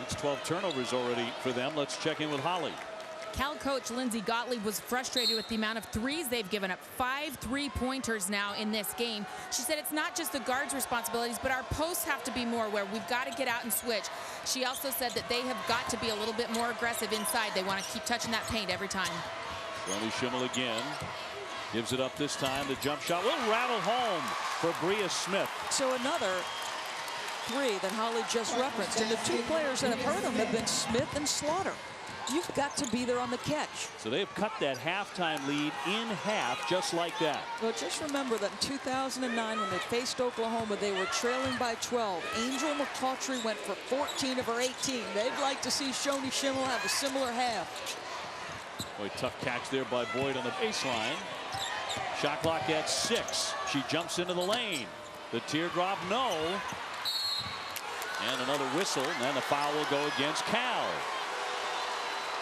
It's 12 turnovers already for them. Let's check in with Holly. Cal coach Lindsay Gottlieb was frustrated with the amount of threes they've given up. 5 3-pointers now in this game. She said it's not just the guards' responsibilities, but our posts have to be more where we've got to get out and switch. She also said that they have got to be a little bit more aggressive inside. They want to keep touching that paint every time. Shoni Schimmel again. Gives it up this time. The jump shot will rattle home for Bria Smith. So another three that Holly just referenced. And the two players that have hurt them have been Smith and Slaughter. You've got to be there on the catch. So they've cut that halftime lead in half just like that. Well, just remember that in 2009 when they faced Oklahoma, they were trailing by 12. Angel McCautry went for 14 of her 18. They'd like to see Shoni Schimmel have a similar half. Boy, tough catch there by Boyd on the baseline. Shot clock at 6. She jumps into the lane. The teardrop, no. And another whistle, and then the foul will go against Cal.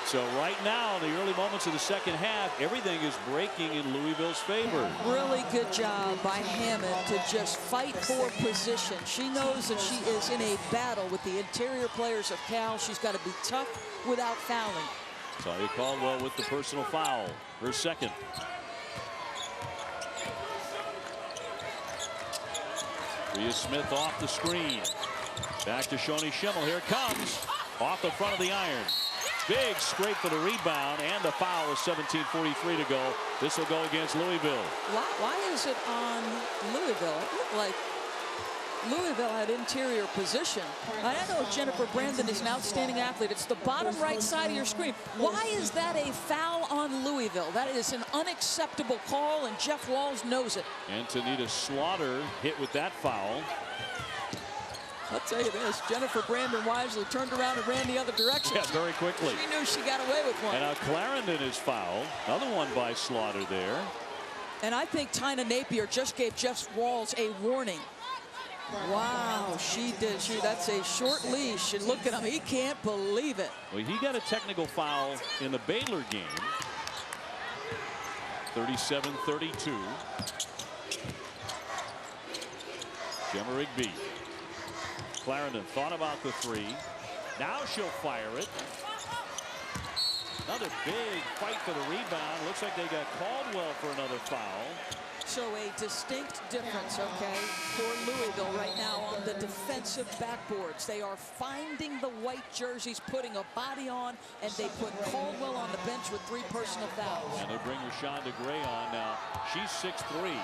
So right now, in the early moments of the second half, everything is breaking in Louisville's favor. Really good job by Hammond to just fight for position. She knows that she is in a battle with the interior players of Cal. She's got to be tough without fouling. Talia Caldwell with the personal foul, her second. Bria Smith off the screen. Back to Shoni Schimmel. Here it comes. Off the front of the iron. Big scrape for the rebound, and the foul is 17:43 to go. This will go against Louisville. Why is it on Louisville? It looked like Louisville had interior position. I know Jennifer Brandon is an outstanding athlete. It's the bottom right side of your screen. Why is that a foul on Louisville? That is an unacceptable call, and Jeff Walls knows it. Antonita Slaughter hit with that foul. I'll tell you this, Jennifer Brandon wisely turned around and ran the other direction. Yeah, very quickly. She knew she got away with one. And now Clarendon is fouled. Another one by Slaughter there. And I think Tina Napier just gave Jeff Walls a warning. Wow, she did. That's a short leash. And look at him. He can't believe it. Well, he got a technical foul in the Baylor game. 37-32. Gemma Rigby. Clarendon thought about the three. Now she'll fire it. Another big fight for the rebound. Looks like they got Caldwell for another foul. So a distinct difference, okay, for Louisville right now on the defensive backboards. They are finding the white jerseys, putting a body on, and they put Caldwell on the bench with 3 personal fouls. And they bring Rashonda Gray on now. She's 6'3".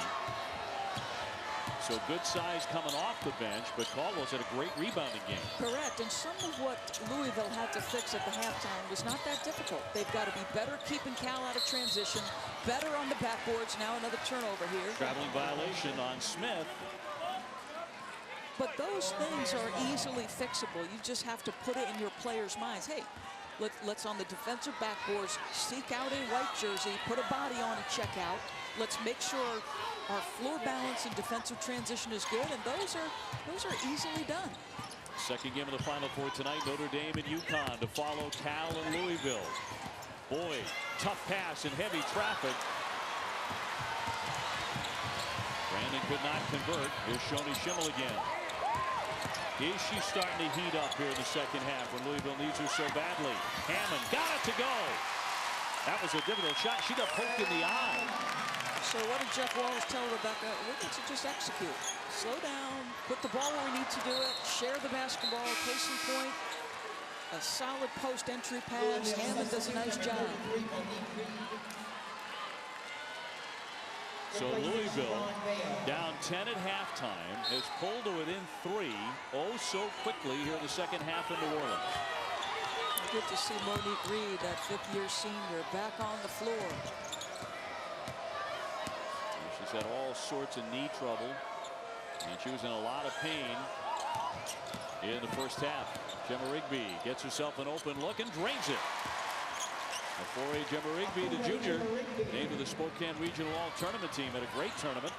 So good size coming off the bench, but Caldwell's had a great rebounding game. Correct, and some of what Louisville had to fix at the halftime was not that difficult. They've got to be better keeping Cal out of transition, better on the backboards. Now another turnover here. Traveling violation on Smith. But those things are easily fixable. You just have to put it in your players' minds. Hey, let's on the defensive backboards seek out a white jersey, put a body on and check out. Let's make sure our floor balance and defensive transition is good, and those are easily done. Second game of the Final Four tonight, Notre Dame and UConn to follow Cal and Louisville. Boyd, tough pass in heavy traffic. Brandon could not convert. Here's Shoni Schimmel again. Is she starting to heat up here in the second half when Louisville needs her so badly? Hammond got it to go. That was a difficult shot. She got poked in the eye. So what did Jeff Walls tell Rebecca? We need to just execute. Slow down, put the ball where we need to do it, share the basketball, case in point, a solid post entry pass. Hammond does a nice job. So Louisville, down 10 at halftime, has pulled to within 3 so quickly here in the second half in New Orleans. Good to see Monique Reed, that 5th-year senior, back on the floor. She's She's had all sorts of knee trouble, and she was in a lot of pain in the first half. Gemma Rigby gets herself an open look and drains it. A 4A Gemma Rigby, the junior, named to the Spokane Regional All-Tournament team. Had a great tournament.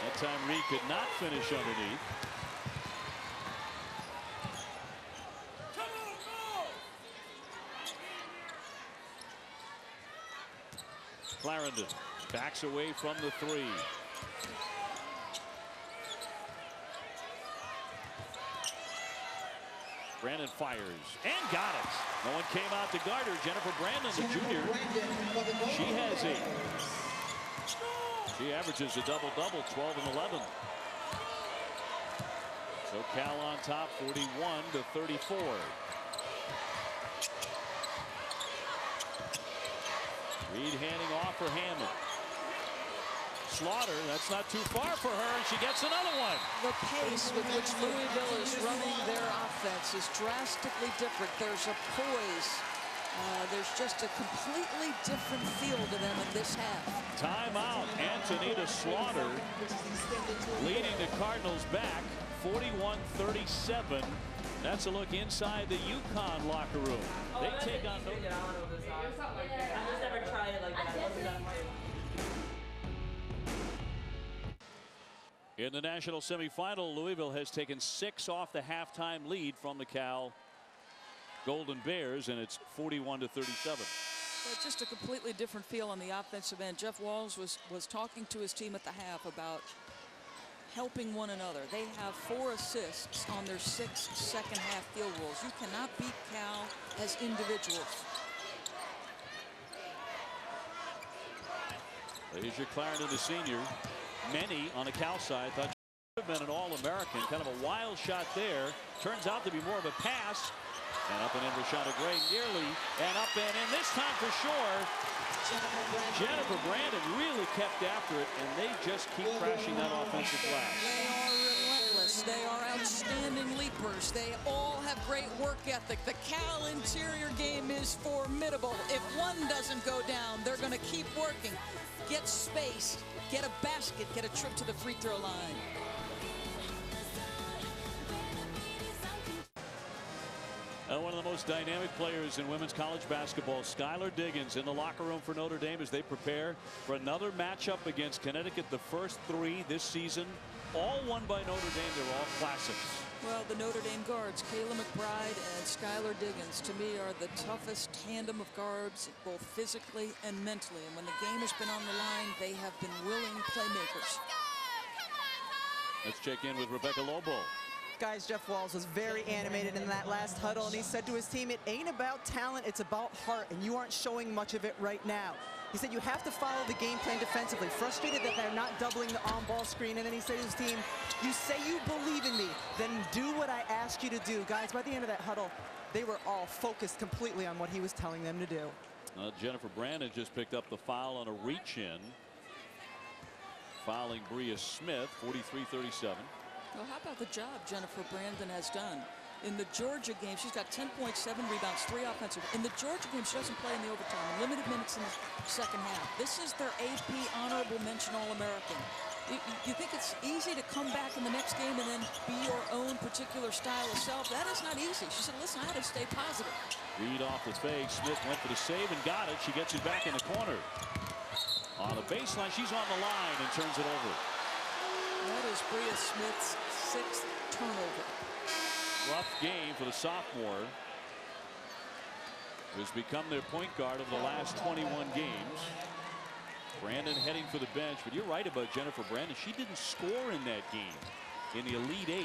That time Reed could not finish underneath. Clarendon backs away from the three. Brandon fires and got it. No one came out to guard her. Jennifer Brandon, the junior, she has 8. She averages a double-double, 12 and 11. So Cal on top, 41-34. Reed handing off for Hammond. Slaughter, that's not too far for her, and she gets another one. The pace with which Louisville is running their offense is drastically different. There's a poise. There's just a completely different feel to them in this half. Timeout. Antonita Slaughter leading the Cardinals back, 41-37. That's a look inside the UConn locker room. They take on Notre Dame. I just never tried it like that. In the national semifinal, Louisville has taken 6 off the halftime lead from the Cal Golden Bears, and it's 41-37. Well, just a completely different feel on the offensive end. Jeff Walz was talking to his team at the half about helping one another. They have 4 assists on their 6 second half field goals. You cannot beat Cal as individuals. Asia Clarendon, the senior. Many on the Cal side thought she would have been an All-American. Kind of a wild shot there. Turns out to be more of a pass. And up and in for Shauna Gray, nearly, and up and in this time for sure. Jennifer Brandon really kept after it, and they just keep crashing that offensive glass. They are relentless. They are outstanding leapers. They all have great work ethic. The Cal interior game is formidable. If one doesn't go down, they're going to keep working. Get space, get a basket, get a trip to the free throw line. One of the most dynamic players in women's college basketball, Skylar Diggins, in the locker room for Notre Dame as they prepare for another matchup against Connecticut. The first 3 this season, all won by Notre Dame. They're all classics. Well, the Notre Dame guards, Kayla McBride and Skylar Diggins, to me are the toughest tandem of guards, both physically and mentally. And when the game has been on the line, they have been willing playmakers. Let's check in with Rebecca Lobo. Guys, Jeff Walz was very animated in that last huddle, and he said to his team, it ain't about talent, it's about heart, and you aren't showing much of it right now. He said you have to follow the game plan defensively. Frustrated that they're not doubling the on-ball screen, and then he said to his team, you say you believe in me, then do what I ask you to do. Guys, by the end of that huddle, they were all focused completely on what he was telling them to do. Jennifer Brandon just picked up the foul on a reach-in, fouling Bria Smith, 43-37. Well, how about the job Jennifer Brandon has done? In the Georgia game, she's got 10.7 rebounds, 3 offensive. In the Georgia game, she doesn't play in the overtime. Limited minutes in the second half. This is their AP Honorable Mention All-American. You think it's easy to come back in the next game and then be your own particular style of self? That is not easy. She said, listen, I had to stay positive. Reed off the fake. Smith went for the save and got it. She gets it back in the corner. On the baseline, she's on the line and turns it over. That is Bria Smith's 6th turnover. Rough game for the sophomore, who's become their point guard over the last 21 games. Brandon heading for the bench, but you're right about Jennifer Brandon. She didn't score in that game. In the Elite 8,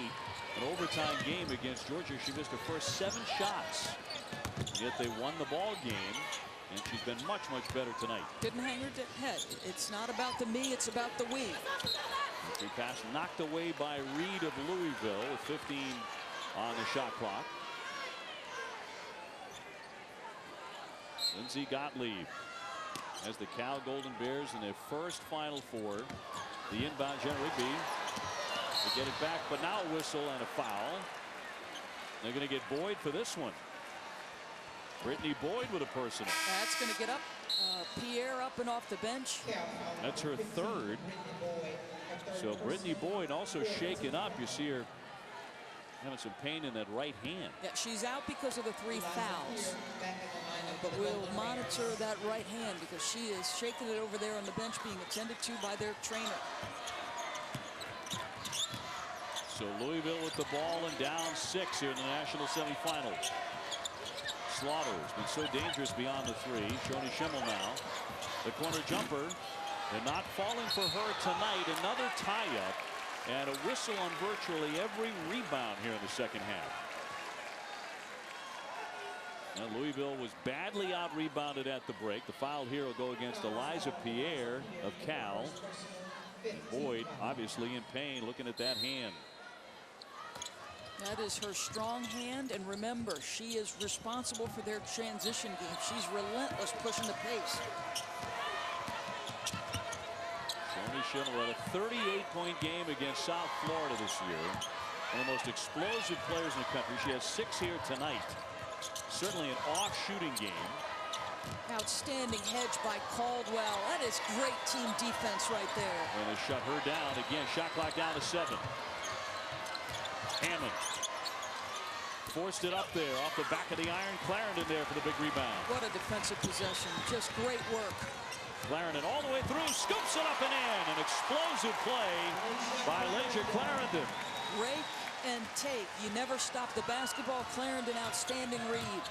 an overtime game against Georgia, she missed her first 7 shots. Yet they won the ball game, and she's been much, much better tonight. Didn't hang her head. It's not about the me, it's about the we. Entry pass knocked away by Reed of Louisville with 15 on the shot clock. Lindsay Gottlieb as the Cal Golden Bears in their first Final Four. The inbound, Jen Rigby. They get it back, but now a whistle and a foul. They're going to get Boyd for this one. Brittany Boyd with a personal. That's going to get up. Pierre up and off the bench. That's her third. So Brittany Boyd also shaken up. You see her having some pain in that right hand. Yeah, she's out because of the 3 fouls. But we'll monitor that right hand because she is shaking it over there on the bench, being attended to by their trainer. So Louisville with the ball and down 6 here in the national semifinals. Slaughter has been so dangerous beyond the 3. Shoni Schimmel now. The corner jumper. They're not falling for her tonight. Another tie-up and a whistle on virtually every rebound here in the second half. Now Louisville was badly out-rebounded at the break. The foul here will go against Eliza Pierre of Cal. Boyd obviously in pain looking at that hand. That is her strong hand, and remember, she is responsible for their transition game. She's relentless pushing the pace. Shoni Schimmel had a 38-point game against South Florida this year. One of the most explosive players in the country. She has 6 here tonight. Certainly an off shooting game. Outstanding hedge by Caldwell. That is great team defense right there. And they shut her down again. Shot clock down to 7. Hammond forced it up there off the back of the iron. Clarendon there for the big rebound. What a defensive possession. Just great work. Clarendon all the way through, scoops it up and in. An explosive play by Leisure Clarendon. Rake and take. You never stop the basketball. Clarendon, outstanding read.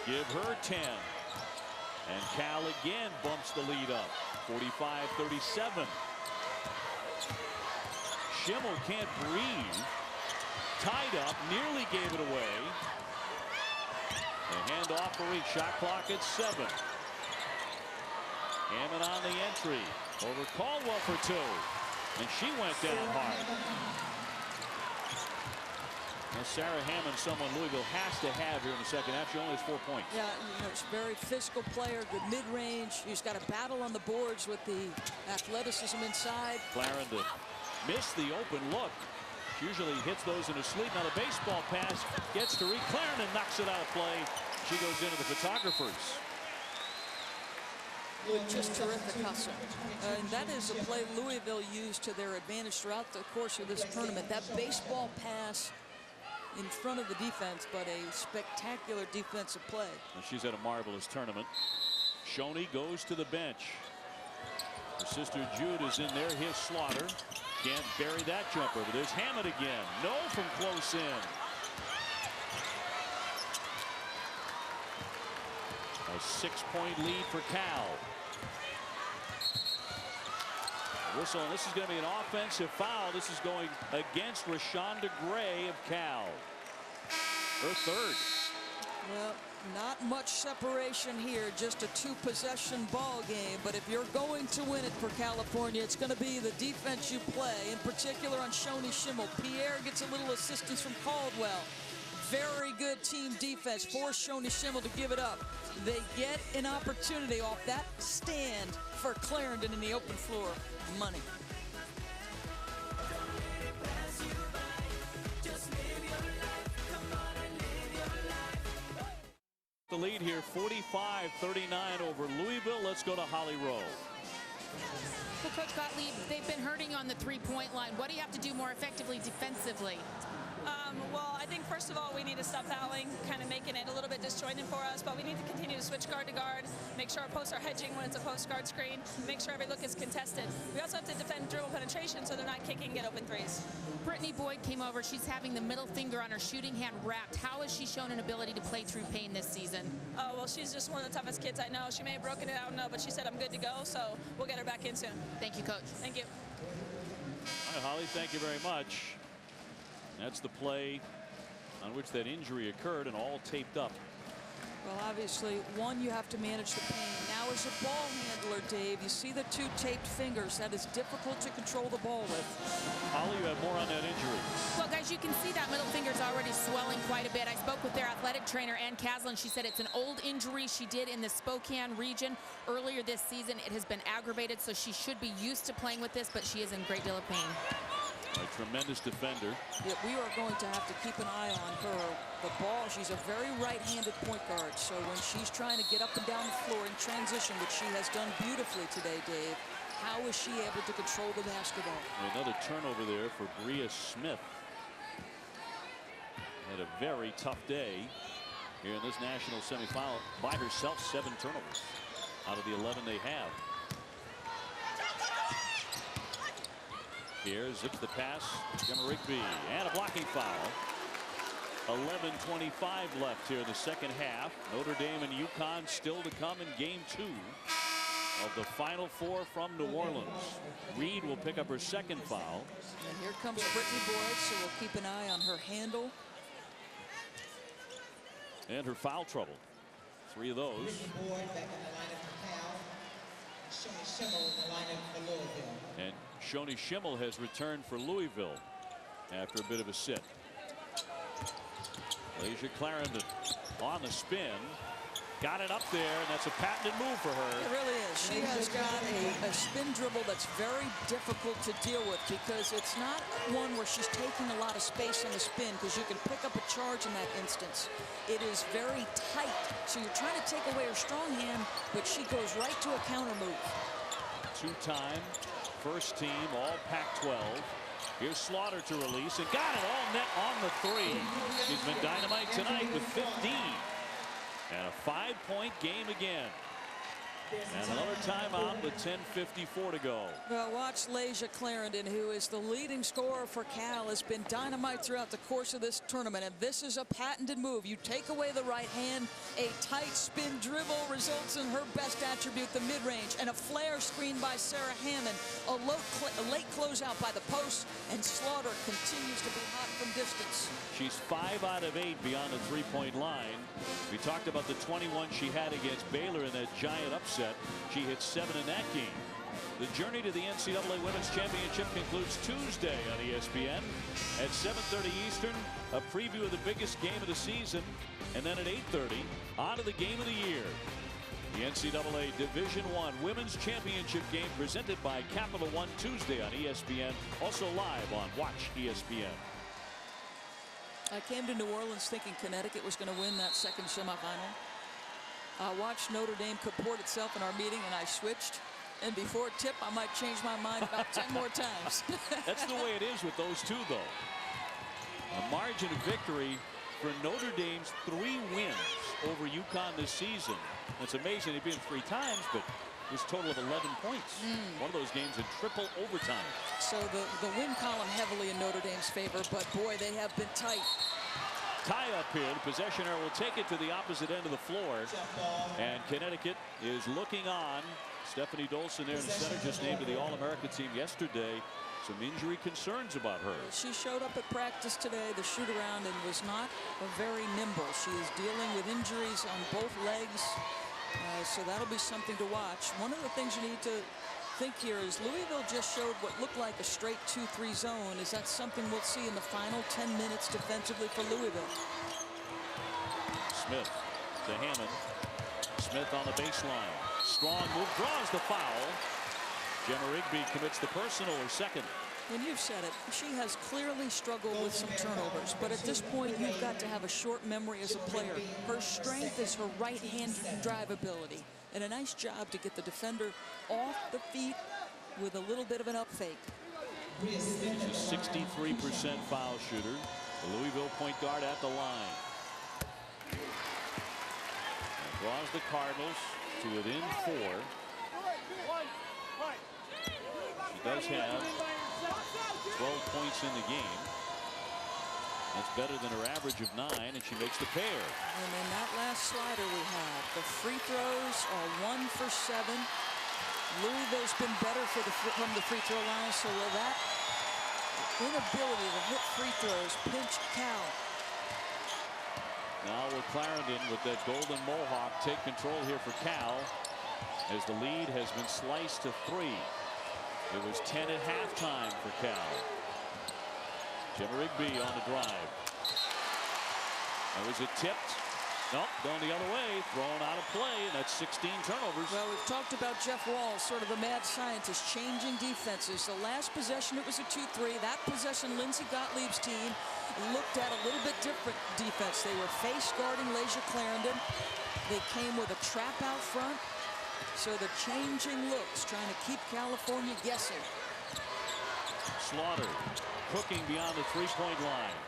Give her 10. And Cal again bumps the lead up. 45-37. Schimmel can't breathe. Tied up, nearly gave it away. A hand off for reach. Shot clock at 7. Hammond on the entry. Over Caldwell for 2. And she went down hard. Now Sarah Hammond, someone Louisville has to have here in the second half. She only has 4 points. Yeah, you know, she's a very physical player, good mid-range. She's got a battle on the boards with the athleticism inside. Clarendon missed the open look. She usually hits those in her sleep. Now the baseball pass gets to Reed. Clarendon knocks it out of play. She goes into the photographers. Just terrific hustle. And that is a play Louisville used to their advantage throughout the course of this tournament. That baseball pass in front of the defense, but a spectacular defensive play. And she's had a marvelous tournament. Shoni goes to the bench. Her sister Jude is in there. Here's Slaughter. Can't bury that jumper, but there's Hammond again. No from close in. A 6-point lead for Cal. Whistle, and this is going to be an offensive foul. This is going against Rashonda Gray of Cal. Her third. Well, not much separation here, just a 2-possession ball game. But if you're going to win it for California, it's going to be the defense you play, in particular on Shoni Schimmel. Pierre gets a little assistance from Caldwell. Very good team defense. Force Shoni Schimmel to give it up. They get an opportunity off that stand for Clarendon in the open floor. Money. The lead here, 45-39 over Louisville. Let's go to Holly Rowe. Well, Coach Gottlieb, they've been hurting on the 3-point line. What do you have to do more effectively defensively? Well, I think first of all we need to stop fouling, kind of making it a little bit disjointed for us, but we need to continue to switch guard to guard, make sure our posts are hedging when it's a post guard screen, make sure every look is contested. We also have to defend dribble penetration so they're not kicking get open threes. Brittany Boyd came over. She's having the middle finger on her shooting hand wrapped. How has she shown an ability to play through pain this season? Oh, well, she's just one of the toughest kids I know. She may have broken it out, but she said I'm good to go, so we'll get her back in soon. Thank you, Coach. Thank you. All right, Holly, thank you very much. That's the play on which that injury occurred and all taped up. Well, obviously, one, you have to manage the pain. Now, as a ball handler, Dave, you see the 2 taped fingers. That is difficult to control the ball with. Holly, you have more on that injury. Well, guys, you can see that middle finger's already swelling quite a bit. I spoke with their athletic trainer, Ann Caslin. She said it's an old injury she did in the Spokane region earlier this season. It has been aggravated, so she should be used to playing with this, but she is in a great deal of pain. A tremendous defender. Yeah, we are going to have to keep an eye on her. The ball, she's a very right-handed point guard. So when she's trying to get up and down the floor in transition, which she has done beautifully today, Dave, how is she able to control the basketball? Another turnover there for Bria Smith. Had a very tough day here in this national semifinal. By herself, 7 turnovers out of the 11 they have. Here zips the pass, Gemma Rigby, and a blocking foul. 11:25 left here in the second half. Notre Dame and UConn still to come in game 2 of the Final Four from New Orleans. Reed will pick up her second foul. And here comes Brittany Boyd, so we'll keep an eye on her handle. And her foul trouble. 3 of those. And Shoni Schimmel has returned for Louisville after a bit of a sit. Lasia Clarendon on the spin. Got it up there, and that's a patented move for her. It really is. She has got a spin dribble that's very difficult to deal with because it's not one where she's taking a lot of space in the spin because you can pick up a charge in that instance. It is very tight, so you're trying to take away her strong hand, but she goes right to a counter move. 2-time first team all Pac-12. Here's Slaughter to release and got it all net on the 3. She's been dynamite tonight with 15. And a 5-point game again. And another timeout with 10:54 to go. Well, watch Lasia Clarendon, who is the leading scorer for Cal, has been dynamite throughout the course of this tournament. And this is a patented move. You take away the right hand, a tight spin dribble results in her best attribute, the mid-range, and a flare screen by Sarah Hammond. A late closeout by the post, and Slaughter continues to be hot from distance. She's 5 out of 8 beyond the 3-point line. We talked about the 21 she had against Baylor in that giant upset. She hit 7 in that game. The journey to the NCAA Women's Championship concludes Tuesday on ESPN at 7:30 Eastern. A preview of the biggest game of the season, and then at 8:30 on to the game of the year. The NCAA Division I Women's Championship game presented by Capital One Tuesday on ESPN. Also live on Watch ESPN. I came to New Orleans thinking Connecticut was going to win that second semifinal. I watched Notre Dame comport itself in our meeting, and I switched. And before tip, I might change my mind about 10 more times. That's the way it is with those two, though. A margin of victory for Notre Dame's 3 wins over UConn this season. It's amazing they've been 3 times, but this total of 11 points. One of those games in triple overtime. So the win column heavily in Notre Dame's favor, but boy, they have been tight. Tie up here. The possessioner will take it to the opposite end of the floor. And Connecticut is looking on. Stephanie Dolson there in the center, just named to the All-America team yesterday. Some injury concerns about her. She showed up at practice today, the shoot around, and was not very nimble. She is dealing with injuries on both legs. So that'll be something to watch. One of the things you need to think here is Louisville just showed what looked like a straight 2-3 zone. Is that something we'll see in the final 10 minutes defensively for Louisville? Smith to Hammond. Smith on the baseline. Strong move, draws the foul. Gemma Rigby commits the personal, her second. When you've said it, she has clearly struggled with some turnovers, but at this point you've got to have a short memory as a player. Her strength is her right-hand drive ability, and a nice job to get the defender off the feet with a little bit of an up fake. She's a 63% foul shooter. The Louisville point guard at the line. And draws the Cardinals to within 4. She does have 12 points in the game. That's better than her average of 9, and she makes the pair. And in that last slider we had, the free throws are 1 for 7. Louisville's been better from the free throw line, so will that inability to hit free throws pinch Cal. Now will Clarendon with that golden mohawk take control here for Cal, as the lead has been sliced to 3. It was 10 at halftime for Cal. Gemma Rigby on the drive. That was a tipped Nope, going the other way, thrown out of play, and that's 16 turnovers. Well, we've talked about Jeff Walls, sort of the mad scientist, changing defenses. The last possession, it was a 2-3. That possession, Lindsey Gottlieb's team looked at a little bit different defense. They were face guarding Layshia Clarendon. They came with a trap out front. So the changing looks, trying to keep California guessing. Slaughter cooking beyond the three-point line.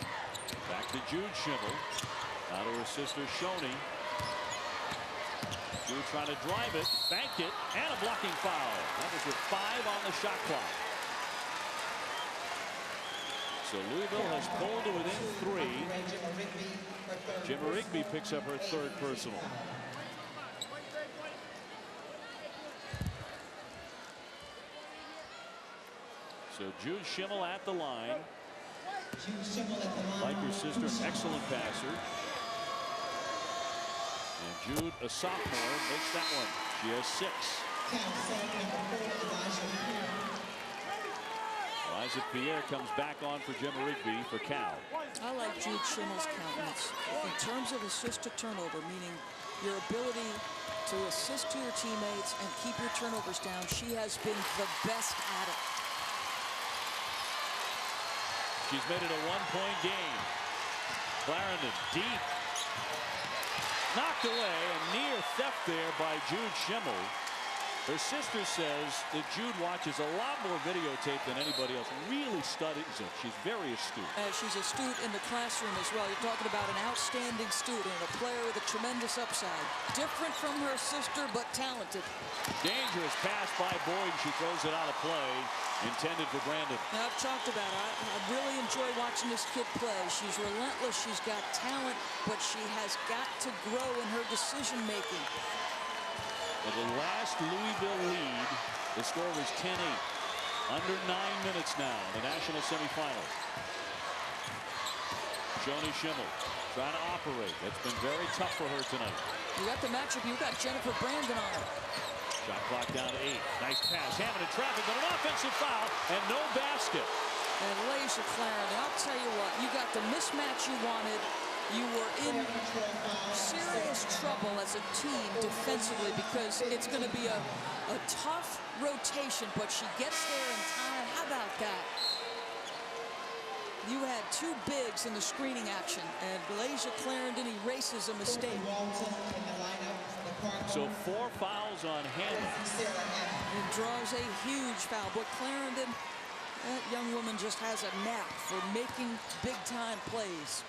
Back to Jude Schimmel. Now to her sister Shoney. Jude trying to drive it, bank it, and a blocking foul. That was with 5 on the shot clock. So Louisville has pulled to within 3. Jimma Rigby picks up her 3rd personal. So Jude Schimmel at the line. Like her sister, an excellent passer. And Jude, a sophomore, makes that one. She has 6. Eliza Pierre comes back on for Jimma Rigby for Cal. I like Jude Schimmel's countenance. In terms of assist to turnover, meaning your ability to assist to your teammates and keep your turnovers down, she has been the best at it. She's made it a 1-point game. Clarendon deep. Knocked away, a near theft there by Jude Schimmel. Her sister says that Jude watches a lot more videotape than anybody else. Really studies it. She's very astute. She's astute in the classroom as well. You're talking about an outstanding student, a player with a tremendous upside. Different from her sister, but talented. Dangerous pass by Boyd. She throws it out of play. Intended for Brandon. Now, I've talked about it. I really enjoy watching this kid play. She's relentless. She's got talent, but she has got to grow in her decision making. In the last Louisville lead, the score was 10-8. Under 9 minutes now in the national semifinal. Shoney Schimmel trying to operate. That's been very tough for her tonight. You got the matchup. You got Jennifer Brandon on her. Shot clock down to 8. Nice pass. Hammond in traffic, but an offensive foul and no basket. And Layshia Clarendon, I'll tell you what, you got the mismatch you wanted. You were in serious trouble as a team defensively because it's going to be a tough rotation, but she gets there in time. How about that? You had 2 bigs in the screening action, and Layshia Clarendon erases a mistake. So 4 fouls on Hammond. And draws a huge foul. But Clarendon, that young woman just has a knack for making big-time plays.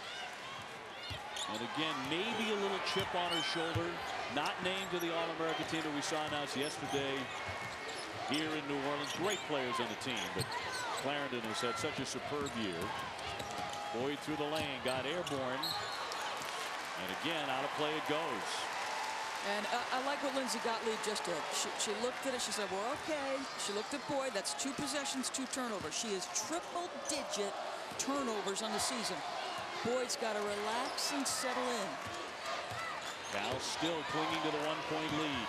And again, maybe a little chip on her shoulder. Not named to the All-America team that we saw announced yesterday here in New Orleans. Great players on the team, but Clarendon has had such a superb year. Boyd through the lane, got airborne. And again, out of play it goes. And I like what Lindsey Gottlieb just did. She looked at it, she said, well, okay. She looked at Boyd, that's 2 possessions, 2 turnovers. She is triple-digit turnovers on the season. Boyd's got to relax and settle in. Cal still clinging to the 1-point lead.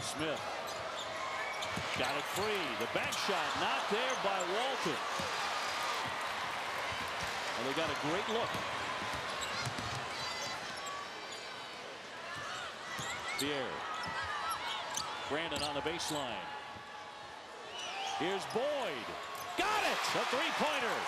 Smith got it free. The bank shot not there by Walton. Well, they got a great look. Pierre. Brandon on the baseline. Here's Boyd. Got it! A 3-pointer.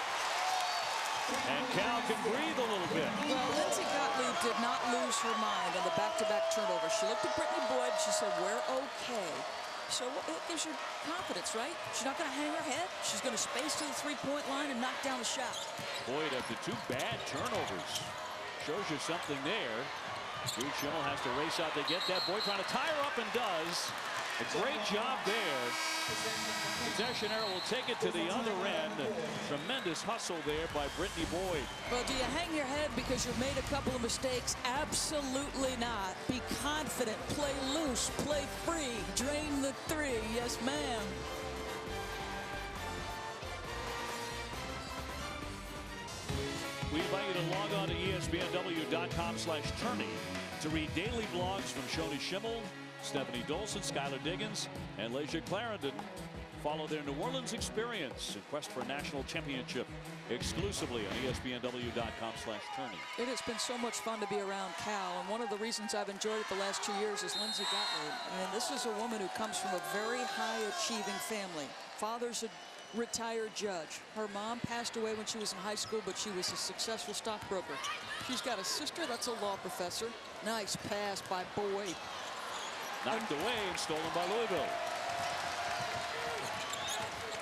And Cal can breathe a little bit. Well, Lindsey Gottlieb did not lose her mind on the back-to-back turnovers. She looked at Brittany Boyd. She said, we're okay. So it gives her confidence, right? She's not going to hang her head. She's going to space to the 3-point line and knock down the shot. Boyd after 2 bad turnovers. Shows you something there. Jude Schimmel has to race out to get that. Boyd trying to tie her up and does. A great job there. Possession arrow will take it to the other end. Tremendous hustle there by Brittany Boyd. Well, do you hang your head because you've made a couple of mistakes? Absolutely not. Be confident. Play loose. Play free. Drain the 3. Yes, ma'am. We invite you to log on to ESPNW.com/tourney to read daily blogs from Shoney Schimmel, Stephanie Dolson, Skylar Diggins, and Layshia Clarendon. Follow their New Orleans experience in quest for a national championship exclusively on ESPNW.com/tourney. It has been so much fun to be around Cal, and one of the reasons I've enjoyed it the last 2 years is Lindsey Gottlieb. I mean, this is a woman who comes from a very high-achieving family. Father's a retired judge. Her mom passed away when she was in high school, but she was a successful stockbroker. She's got a sister that's a law professor. Nice pass by Boyd. Knocked away and stolen by Louisville.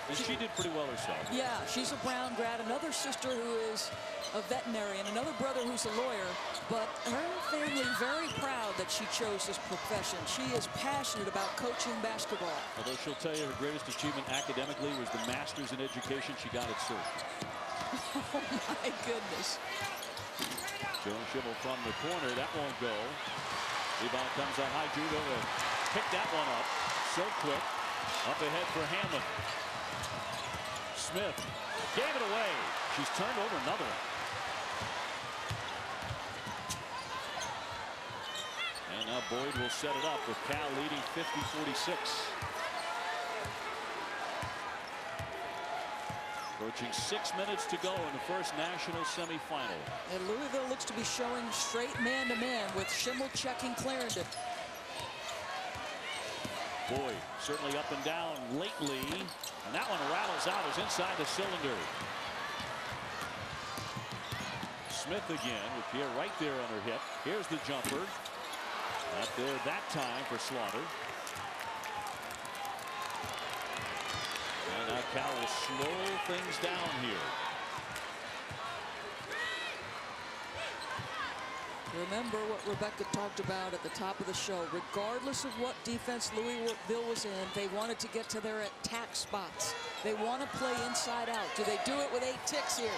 And she did pretty well herself. Yeah, she's a Brown grad. Another sister who is a veterinarian. Another brother who's a lawyer. But her family very proud that she chose this profession. She is passionate about coaching basketball. Although she'll tell you her greatest achievement academically was the master's in education she got at Surf. Oh, my goodness. Joe Schibble from the corner. That won't go. Rebound comes out high. Judah will pick that one up. So quick. Up ahead for Hammond. Smith gave it away. She's turned over another one. And now Boyd will set it up with Cal leading 50-46. Approaching 6 minutes to go in the first national semifinal. And Louisville looks to be showing straight man-to-man with Schimmel checking Clarendon. Boyd certainly up and down lately, and that one rattles out as inside the cylinder. Smith again with Pierre right there on her hip. Here's the jumper. Not there that time for Slaughter. And now Cal will slow things down here. Remember what Rebecca talked about at the top of the show. Regardless of what defense Louisville was in, they wanted to get to their attack spots. They want to play inside out. Do they do it with 8 ticks here?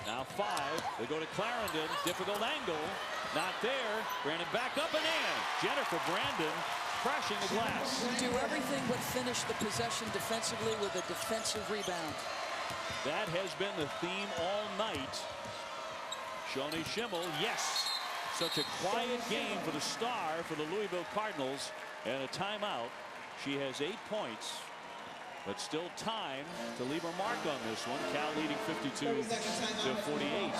Now 5. They go to Clarendon. Difficult angle. Not there. Brandon back up and in. Jennifer Brandon crashing the glass. Do everything but finish the possession defensively with a defensive rebound. That has been the theme all night. Shoni Schimmel, yes. Such a quiet game for the star for the Louisville Cardinals. And a timeout. She has 8 points. But still time to leave a mark on this one. Cal leading 52-48.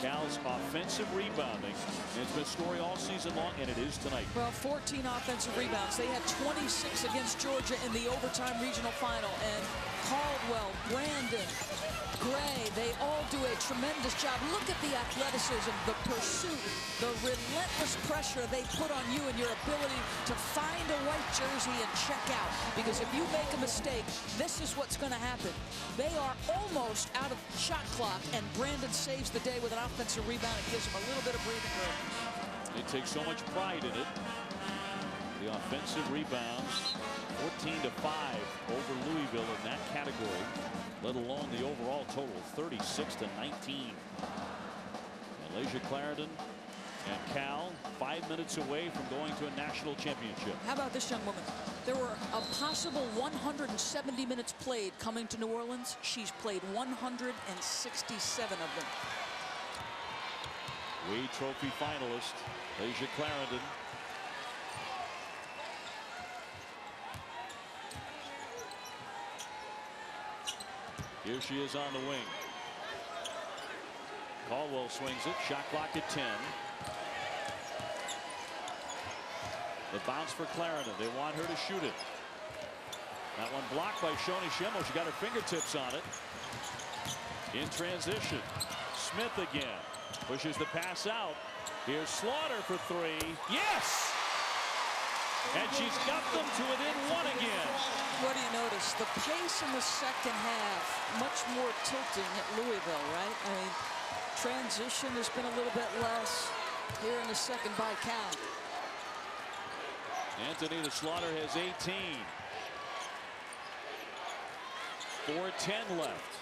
Cal's offensive rebounding. It's been a story all season long, and it is tonight. Well, 14 offensive rebounds. They had 26 against Georgia in the overtime regional final. And Caldwell, Brandon, Gray, they all do a tremendous job. Look at the athleticism, the pursuit, the relentless pressure they put on you and your ability to find a white jersey and check out. Because if you make a mistake, this is what's going to happen. They are almost out of shot clock, and Brandon saves the day with an offensive rebound. It gives him a little bit of breathing room. They take so much pride in it. The offensive rebounds, 14-5 over Louisville in that category, let alone the overall total, 36-19. And Layshia Clarendon and Cal 5 minutes away from going to a national championship. How about this young woman? There were a possible 170 minutes played coming to New Orleans. She's played 167 of them. Wade Trophy finalist, Layshia Clarendon. Here she is on the wing. Caldwell swings it. Shot clock at 10. The bounce for Clarendon. They want her to shoot it. That one blocked by Shoni Schimmel. She got her fingertips on it. In transition. Smith again. Pushes the pass out. Here's Slaughter for 3. Yes! And she's got them to within 1 again. What do you notice? The pace in the second half, much more tilting at Louisville, right? I mean, transition has been a little bit less here in the second by Cal. Antonina Slaughter has 18. 4:10 left.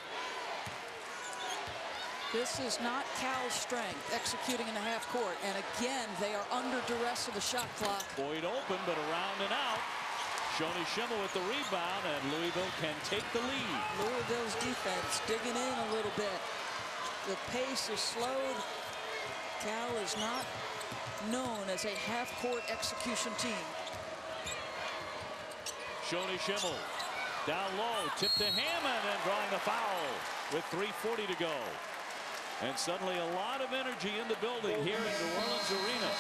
This is not Cal's strength, executing in the half court. And again, they are under duress of the shot clock. Boyd open, but around and out. Shoni Schimmel with the rebound, and Louisville can take the lead. Louisville's defense digging in a little bit. The pace is slowed. Cal is not known as a half-court execution team. Shoni Schimmel down low, tip to Hammond, and drawing the foul with 3:40 to go. And suddenly a lot of energy in the building here in New Orleans Arena.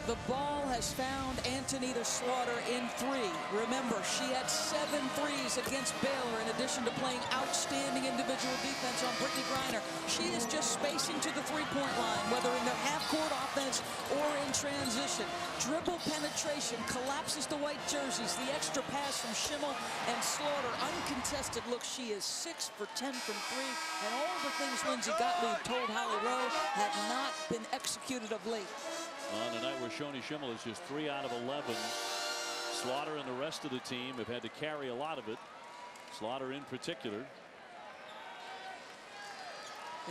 The ball has found Antonita Slaughter in 3. Remember, she had 7 threes against Baylor in addition to playing outstanding individual defense on Brittany Griner. She is just spacing to the three-point line, whether in their half-court offense or in transition. Dribble penetration, collapses the white jerseys, the extra pass from Schimmel and Slaughter. Uncontested look, she is 6 for 10 from 3. And all the things Lindsey Gottlieb told Holly Rowe had not been executed of late. On a night where Shoni Schimmel is just 3 out of 11. Slaughter and the rest of the team have had to carry a lot of it. Slaughter in particular.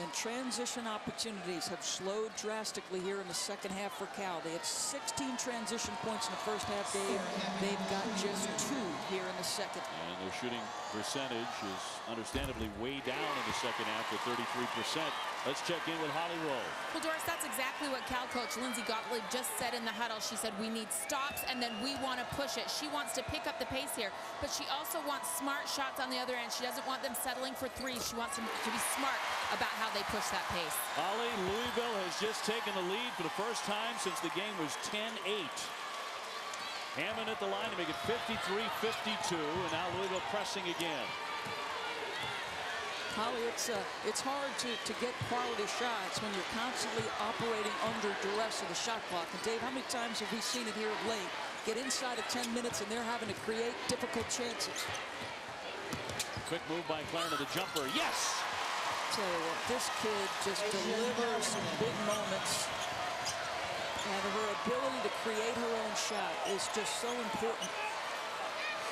And transition opportunities have slowed drastically here in the second half for Cal. They had 16 transition points in the first half. They've got just 2 here in the second. And their shooting percentage is understandably way down in the second half at 33%. Let's check in with Holly Rowe. Well, Doris, that's exactly what Cal coach Lindsey Gottlieb just said in the huddle. She said we need stops and then we want to push it. She wants to pick up the pace here, but she also wants smart shots on the other end. She doesn't want them settling for threes. She wants them to be smart about how they push that pace. Holly, Louisville has just taken the lead for the first time since the game was 10-8. Hammond at the line to make it 53-52, and now Louisville pressing again. Holly, it's hard to get quality shots when you're constantly operating under duress of the shot clock. And Dave, how many times have we seen it here of late? Get inside of 10 minutes and they're having to create difficult chances. Quick move by Clarendon, the jumper. Yes! Tell you what, this kid just delivers some big moments. And her ability to create her own shot is just so important.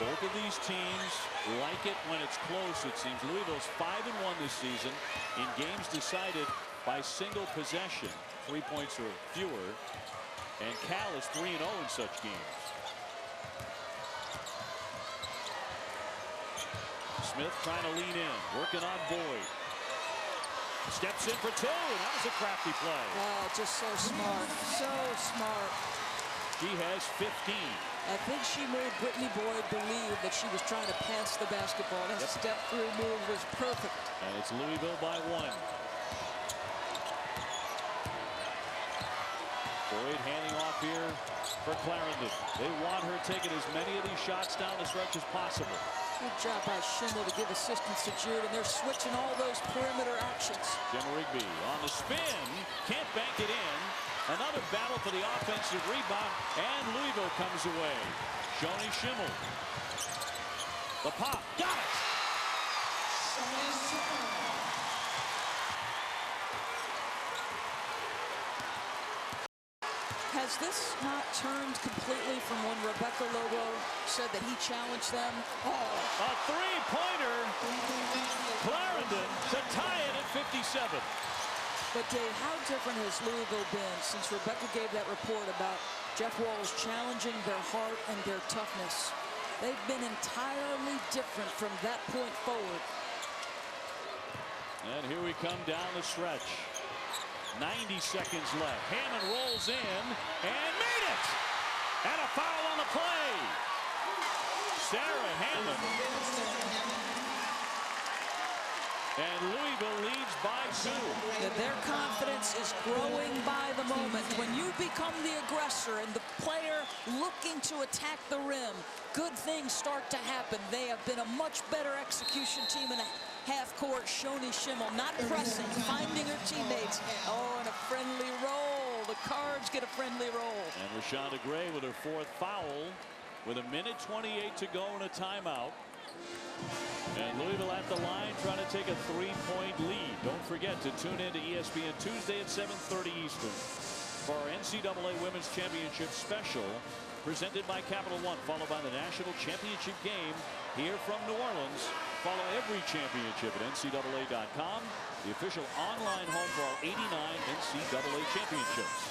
Both of these teams like it when it's close, it seems. Louisville's 5-1 this season in games decided by single possession, 3 points or fewer. And Cal is 3-0 in such games. Smith trying to lean in, working on Boyd. Steps in for 2, and that was a crafty play. Oh, just so smart, so smart. She has 15. I think she made Brittany Boyd believe that she was trying to pass the basketball. That step-through move was perfect. And it's Louisville by 1. Boyd handing off here for Clarendon. They want her taking as many of these shots down the stretch as possible. Good job by Schimmel to give assistance to Jude, and they're switching all those perimeter actions. Gemma Rigby on the spin, can't bank it in. Another battle for the offensive rebound, and Louisville comes away. Shoni Schimmel. The pop, got it! Has this not turned completely from when Rebecca Lobo said that he challenged them? Oh, a three-pointer. Clarendon to tie it at 57. But Dave, how different has Louisville been since Rebecca gave that report about Jeff Walz challenging their heart and their toughness? They've been entirely different from that point forward. And here we come down the stretch. 90 seconds left. Hammond rolls in and made it! And a foul on the play. Sarah Hammond. And Louisville leads by 2. And their confidence is growing by the moment. When you become the aggressor and the player looking to attack the rim, good things start to happen. They have been a much better execution team in a half court. Shoni Schimmel not pressing, finding her teammates. Oh, and a friendly roll. The Cards get a friendly roll. And Rashonda Gray with her 4th foul with 1:28 to go and a timeout. And Louisville at the line trying to take a 3-point lead. Don't forget to tune in to ESPN Tuesday at 7:30 Eastern for our NCAA Women's Championship special presented by Capital One, followed by the national championship game here from New Orleans. Follow every championship at NCAA.com, the official online home for all 89 NCAA championships.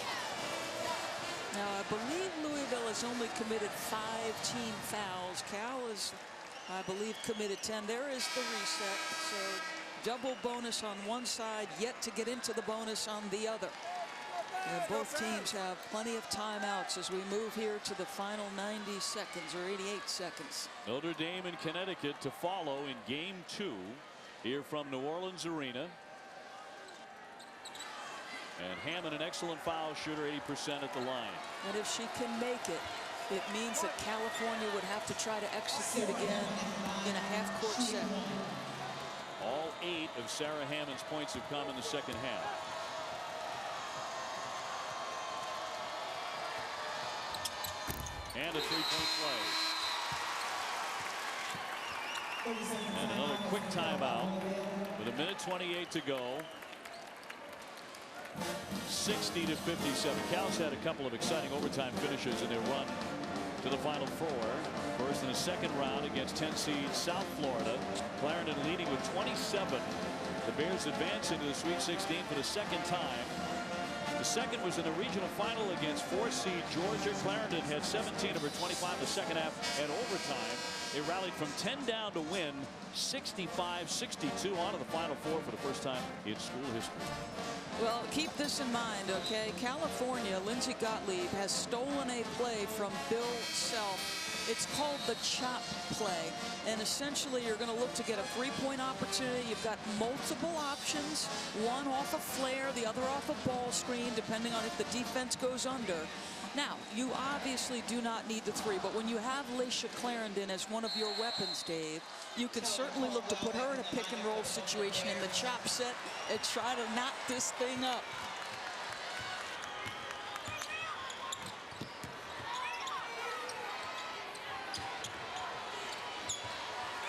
Now, I believe Louisville has only committed 5 team fouls. Cal is, I believe, committed 10. There is the reset. So double bonus on one side, yet to get into the bonus on the other. And both teams have plenty of timeouts as we move here to the final 90 seconds or 88 seconds. Notre Dame and Connecticut to follow in game 2 here from New Orleans Arena. And Hammond, an excellent foul shooter, 80% at the line. And if she can make it, it means that California would have to try to execute again in a half-court set. All 8 of Sarah Hammond's points have come in the second half. And a 3-point play. And another quick timeout with 1:28 to go. 60-57. Cal's had a couple of exciting overtime finishes in their run to the Final Four. First in the second round against 10 seed South Florida. Clarendon leading with 27. The Bears advancing to the Sweet 16 for the second time. The second was in a regional final against 4 seed Georgia. Clarendon had 17 of her 25 in the second half and overtime. They rallied from 10 down to win 65-62 on to the Final Four for the first time in school history. Well, keep this in mind, okay? California, Lindsey Gottlieb has stolen a play from Bill Self. It's called the chop play. And essentially, you're going to look to get a 3-point opportunity. You've got multiple options. One off a flare, the other off a ball screen, depending on if the defense goes under. Now, you obviously do not need the 3, but when you have Laisha Clarendon as one of your weapons, Dave, you can certainly look to put her in a pick-and-roll situation in the chop set and try to knock this thing up.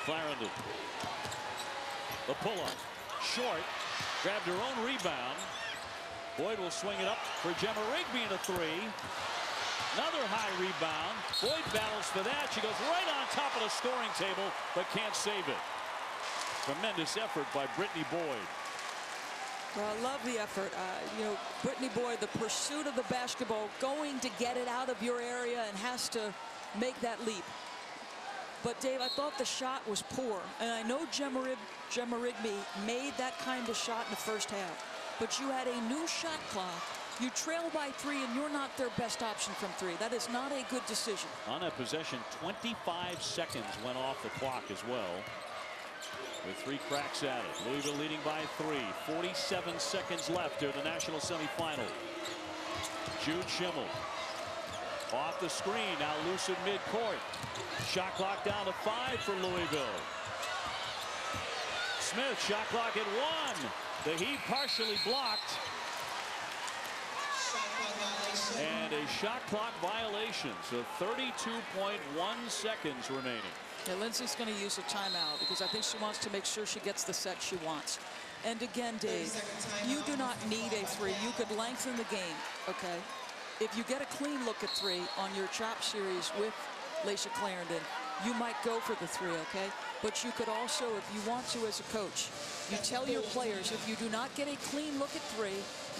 Clarendon. The pull-up. Short. Grabbed her own rebound. Boyd will swing it up for Gemma Rigby in a 3. Another high rebound. Boyd battles for that. She goes right on top of the scoring table, but can't save it. Tremendous effort by Brittany Boyd. Well, I love the effort. You know, Brittany Boyd, the pursuit of the basketball, going to get it out of your area and has to make that leap. But, Dave, I thought the shot was poor. And I know Gemma Rigby made that kind of shot in the first half. But you had a new shot clock. You trail by 3, and you're not their best option from 3. That is not a good decision. On that possession, 25 seconds went off the clock as well. With 3 cracks at it. Louisville leading by 3. 47 seconds left here in the national semifinal. Jude Schimmel. Off the screen, now loose at midcourt. Shot clock down to 5 for Louisville. Smith, shot clock at 1. The Heat partially blocked. And a shot clock violation, so 32.1 seconds remaining. Yeah, Lindsay's going to use a timeout because I think she wants to make sure she gets the set she wants. And again, Dave, you do not need a 3. You could lengthen the game, okay? If you get a clean look at 3 on your chop series with Laisha Clarendon, you might go for the 3, okay? But you could also, if you want to as a coach, you tell your players, if you do not get a clean look at 3,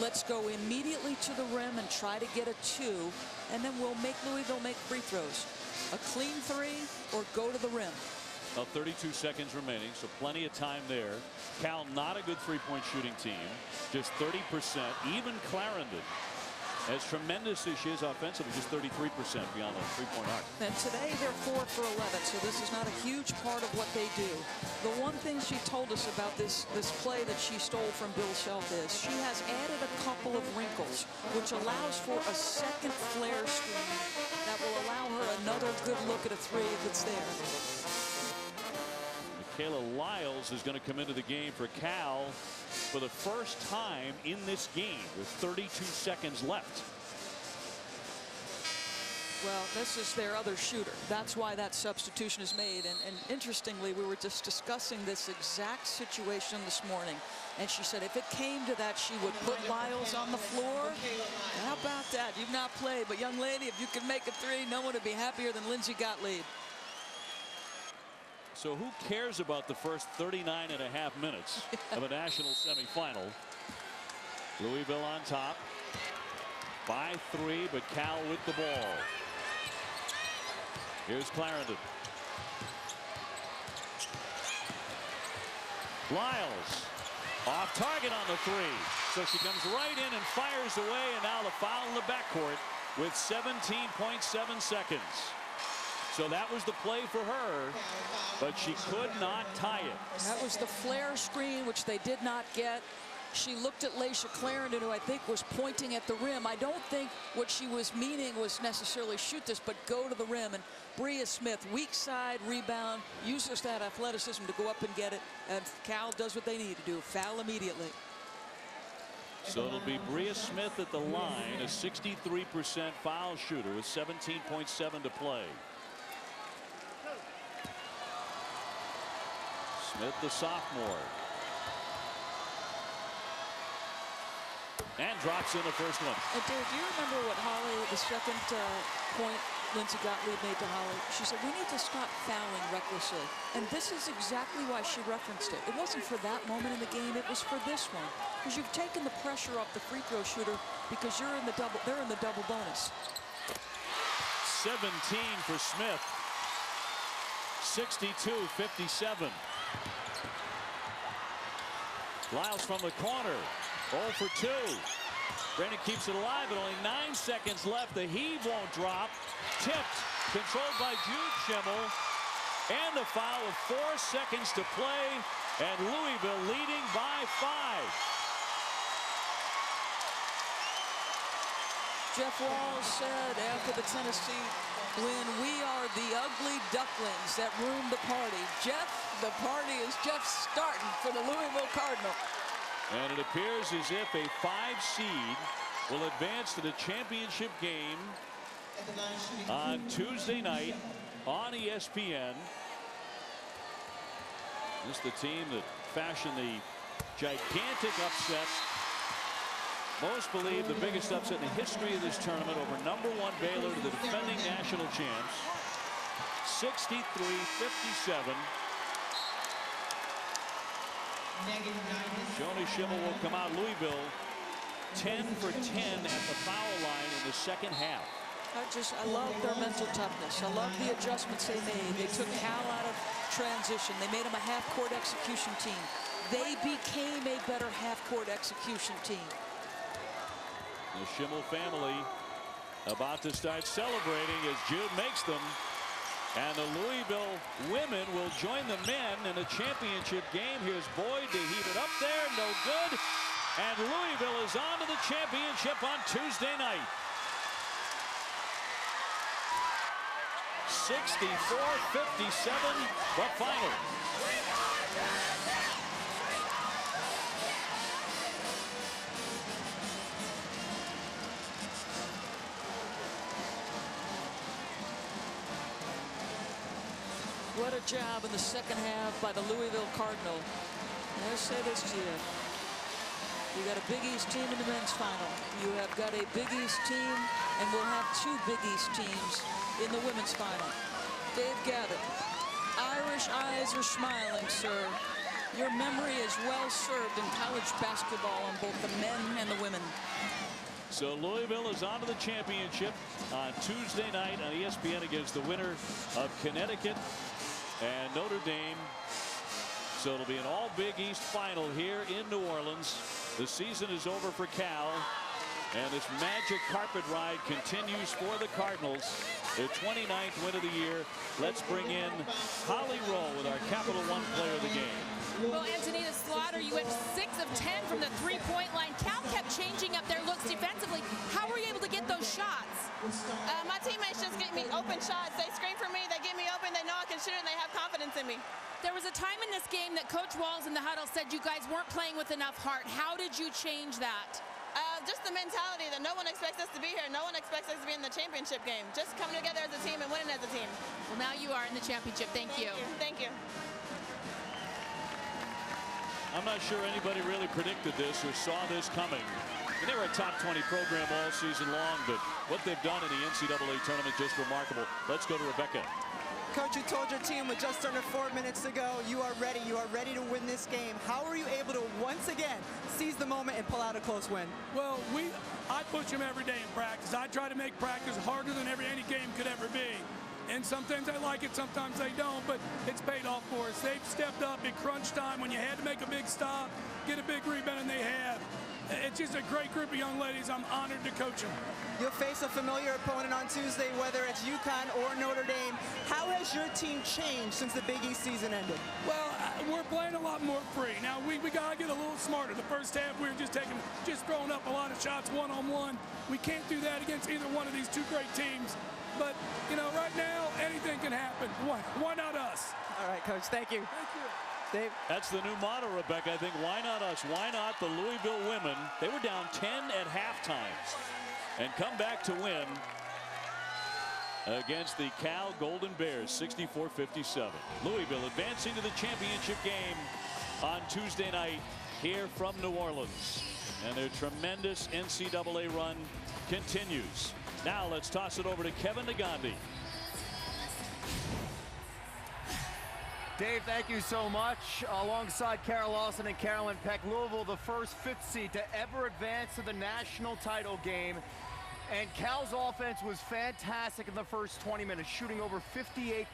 let's go immediately to the rim and try to get a 2, and then we'll make Louisville make free throws. A clean 3 or go to the rim. Well, 32 seconds remaining, so plenty of time there. Cal, not a good 3-point shooting team, just 30%. Even Clarendon, as tremendous as she is offensively, just 33% beyond the 3-point arc. And today they're 4 for 11, so this is not a huge part of what they do. The one thing she told us about this play that she stole from Bill Self is she has added a couple of wrinkles, which allows for a second flare screen that will allow her another good look at a 3 if it's there. Michaela Lyles is going to come into the game for Cal for the first time in this game with 32 seconds left. Well, this is their other shooter. That's why that substitution is made. And interestingly, we were just discussing this exact situation this morning. And she said if it came to that, she would put Lyles on the floor. How about that? You've not played, but young lady, if you can make a 3, no one would be happier than Lindsey Gottlieb. So who cares about the first 39.5 minutes of a national semifinal? Louisville on top by 3, but Cal with the ball. Here's Clarendon. Lyles off target on the three. So she comes right in and fires away, and now the foul in the backcourt with 17.7 seconds. So that was the play for her, but she could not tie it. That was the flare screen, which they did not get. She looked at Laisha Clarendon, who I think was pointing at the rim. I don't think what she was meaning was necessarily shoot this, but go to the rim. And Bria Smith, weak side rebound, uses that athleticism to go up and get it. And Cal does what they need to do, foul immediately. So it'll be Bria Smith at the line, a 63% foul shooter with 17.7 to play. Smith, the sophomore. And drops in the first one. And Dave, do you remember what Holly, the second point Lindsey Gottlieb made to Holly? She said, we need to stop fouling recklessly. And this is exactly why she referenced it. It wasn't for that moment in the game. It was for this one. Because you've taken the pressure off the free throw shooter because you're in the double, they're in the double bonus. 17 for Smith. 62-57. Lyles from the corner. 0 for 2. Brandon keeps it alive, but only 9 seconds left. The heave won't drop. Tipped, controlled by Jude Schimmel. And a foul with 4 seconds to play. And Louisville leading by 5. Jeff Walls said after the Tennessee win, we are the ugly ducklings that ruined the party. Jeff, the party is just starting for the Louisville Cardinal. And it appears as if a 5 seed will advance to the championship game on Tuesday night on ESPN. This is the team that fashioned the gigantic upset. Most believe the biggest upset in the history of this tournament over #1 Baylor, the defending national champs. 63-57. Joni Schimmel will come out. Louisville 10 for 10 at the foul line in the second half. I love their mental toughness. I love the adjustments they made. They took Cal out of transition. They made them a half-court execution team. They became a better half-court execution team. The Schimmel family about to start celebrating as Jude makes them. And the Louisville women will join the men in a championship game. Here's Boyd to heave it up there. No good. And Louisville is on to the championship on Tuesday night. 64-57, the final. What a job in the second half by the Louisville Cardinal. And I say this to you. You got a Big East team in the men's final. You have got a Big East team, and we'll have 2 Big East teams in the women's final. Dave Gavitt, Irish eyes are smiling, sir. Your memory is well served in college basketball on both the men and the women. So Louisville is on to the championship on Tuesday night on ESPN against the winner of Connecticut and Notre Dame. So it'll be an all Big East final here in New Orleans. The season is over for Cal, and this magic carpet ride continues for the Cardinals. Their 29th win of the year. Let's bring in Holly Rowe with our Capital One player of the game. Well, Antonita Slaughter, you went 6 of 10 from the three-point line. Cal kept changing up their looks defensively. How were you able to get those shots? My teammates just get me open shots. They screen for me, they get me open, they know I can shoot, and they have confidence in me. There was a time in this game that Coach Walls in the huddle said you guys weren't playing with enough heart. How did you change that? Just the mentality that no one expects us to be here. No one expects us to be in the championship game. Just coming together as a team and winning as a team. Well, now you are in the championship. Thank you. Thank you. I'm not sure anybody really predicted this or saw this coming. And they were a top 20 program all season long, but what they've done in the NCAA tournament just remarkable. Let's go to Rebecca. Coach, you told your team with just under 4 minutes to go, you are ready. You are ready to win this game. How are you able to once again seize the moment and pull out a close win? Well, I push them every day in practice. I try to make practice harder than any game could ever be. And sometimes they like it, sometimes they don't, but it's paid off for us. They've stepped up in crunch time when you had to make a big stop, get a big rebound, and they have. It's just a great group of young ladies. I'm honored to coach them. You'll face a familiar opponent on Tuesday, whether it's UConn or Notre Dame. How has your team changed since the Big East season ended? Well, we're playing a lot more free. Now, we got to get a little smarter. The first half, we were just throwing up a lot of shots one-on-one. We can't do that against either one of these two great teams. But, you know, right now, anything can happen. Why not us? All right, Coach, thank you. Thank you. Dave? That's the new motto, Rebecca. I think, why not us? Why not the Louisville women? They were down 10 at halftime and come back to win against the Cal Golden Bears, 64-57. Louisville advancing to the championship game on Tuesday night here from New Orleans. And their tremendous NCAA run continues. Now let's toss it over to Kevin Negandhi. Dave, thank you so much. Alongside Carol Lawson and Carolyn Peck, Louisville, the first fifth seed to ever advance to the national title game. And Cal's offense was fantastic in the first 20 minutes, shooting over 58%.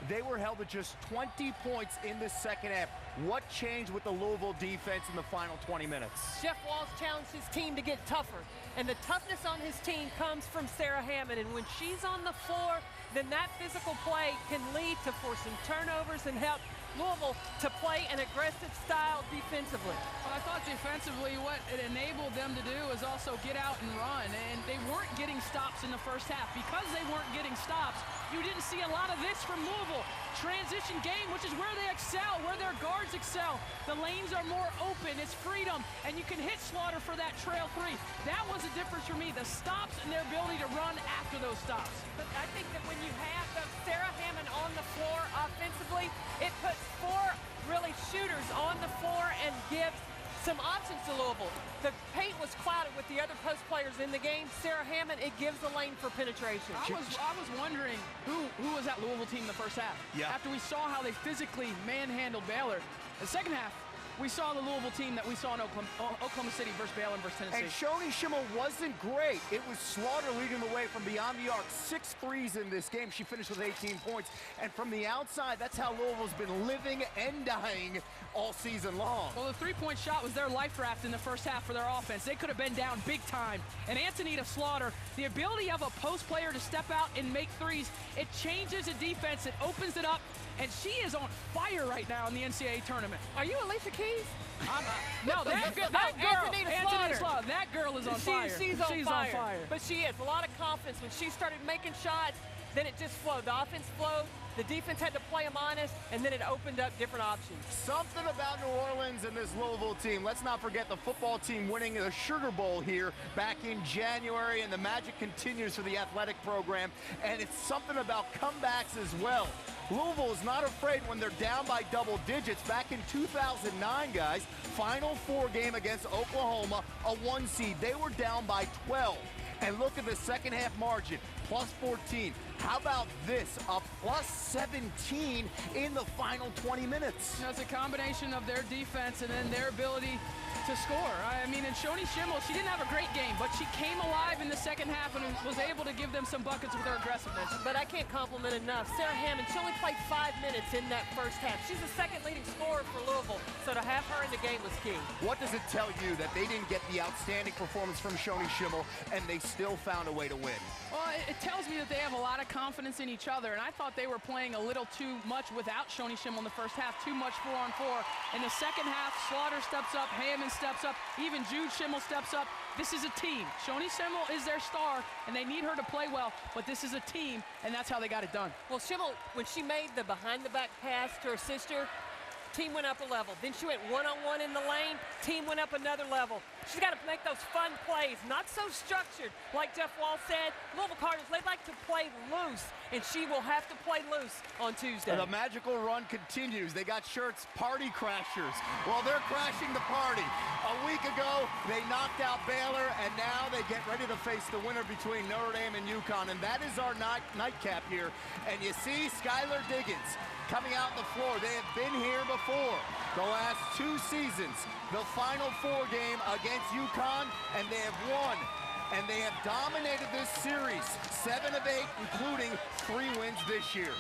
They were held to just 20 points in the second half. What changed with the Louisville defense in the final 20 minutes? Jeff Walz challenged his team to get tougher. And the toughness on his team comes from Sarah Hammond. And when she's on the floor, then that physical play can lead to forcing turnovers and help Louisville to play an aggressive style defensively. Well, I thought defensively what it enabled them to do is also get out and run, and they weren't getting stops in the first half. Because they weren't getting stops, you didn't see a lot of this from Louisville. Transition game, which is where they excel, where their guards excel. The lanes are more open, it's freedom, and you can hit Slaughter for that trail three. That was the difference for me, the stops and their ability to run after those stops. But I think that when you have Sarah Hammond on the floor offensively, it puts four really shooters on the floor and gives some options to Louisville. The paint was clouded with the other post players in the game. Sarah Hammond, it gives the lane for penetration. I was wondering who was that Louisville team in the first half. Yeah. After we saw how they physically manhandled Baylor. The second half, we saw the Louisville team that we saw in Oklahoma City versus Baylor versus Tennessee. And Shoni Schimmel wasn't great. It was Slaughter leading the way from beyond the arc. 6 threes in this game. She finished with 18 points. And from the outside, that's how Louisville's been living and dying all season long. Well, the three-point shot was their life raft in the first half for their offense. They could have been down big time. And Antonita Slaughter, the ability of a post player to step out and make threes, it changes the defense, it opens it up, and she is on fire right now in the NCAA tournament. Are you Alicia Keys? No, that girl, Antonita Slaughter, that girl is on fire. She's on fire. But she has a lot of confidence. When she started making shots, then it just flowed. The offense flowed. The defense had to play them honest, and then it opened up different options. Something about New Orleans and this Louisville team. Let's not forget the football team winning the Sugar Bowl here back in January, and the magic continues for the athletic program. And it's something about comebacks as well. Louisville is not afraid when they're down by double digits. Back in 2009, guys, Final Four game against Oklahoma, a 1 seed. They were down by 12. And look at the second half margin, plus 14. How about this, a plus 17 in the final 20 minutes? You know, it's a combination of their defense and then their ability to score. I mean, and Shoni Schimmel, she didn't have a great game, but she came alive in the second half and was able to give them some buckets with her aggressiveness. But I can't compliment enough. Sarah Hammond, she only played 5 minutes in that first half. She's the second leading scorer for Louisville, so to have her in the game was key. What does it tell you that they didn't get the outstanding performance from Shoni Schimmel and they still found a way to win? Well, it tells me that they have a lot of confidence in each other, and I thought they were playing a little too much without Shoni Schimmel in the first half, too much 4-on-4. In the second half, Slaughter steps up, Hammond steps up, even Jude Schimmel steps up. This is a team. Shoni Schimmel is their star, and they need her to play well, but this is a team, and that's how they got it done. Well, Schimmel, when she made the behind-the-back pass to her sister, team went up a level. Then she went one-on-one in the lane, team went up another level. She's got to make those fun plays, not so structured. Like Jeff Walz said, Louisville Cardinals, they like to play loose, and she will have to play loose on Tuesday. The magical run continues. They got shirts, party crashers. Well, they're crashing the party. A week ago, they knocked out Baylor, and now they get ready to face the winner between Notre Dame and UConn, and that is our nightcap here. And you see Skylar Diggins coming out the floor. They have been here before. The last 2 seasons, the Final Four game against UConn, and they have won and they have dominated this series, 7 of 8, including 3 wins this year.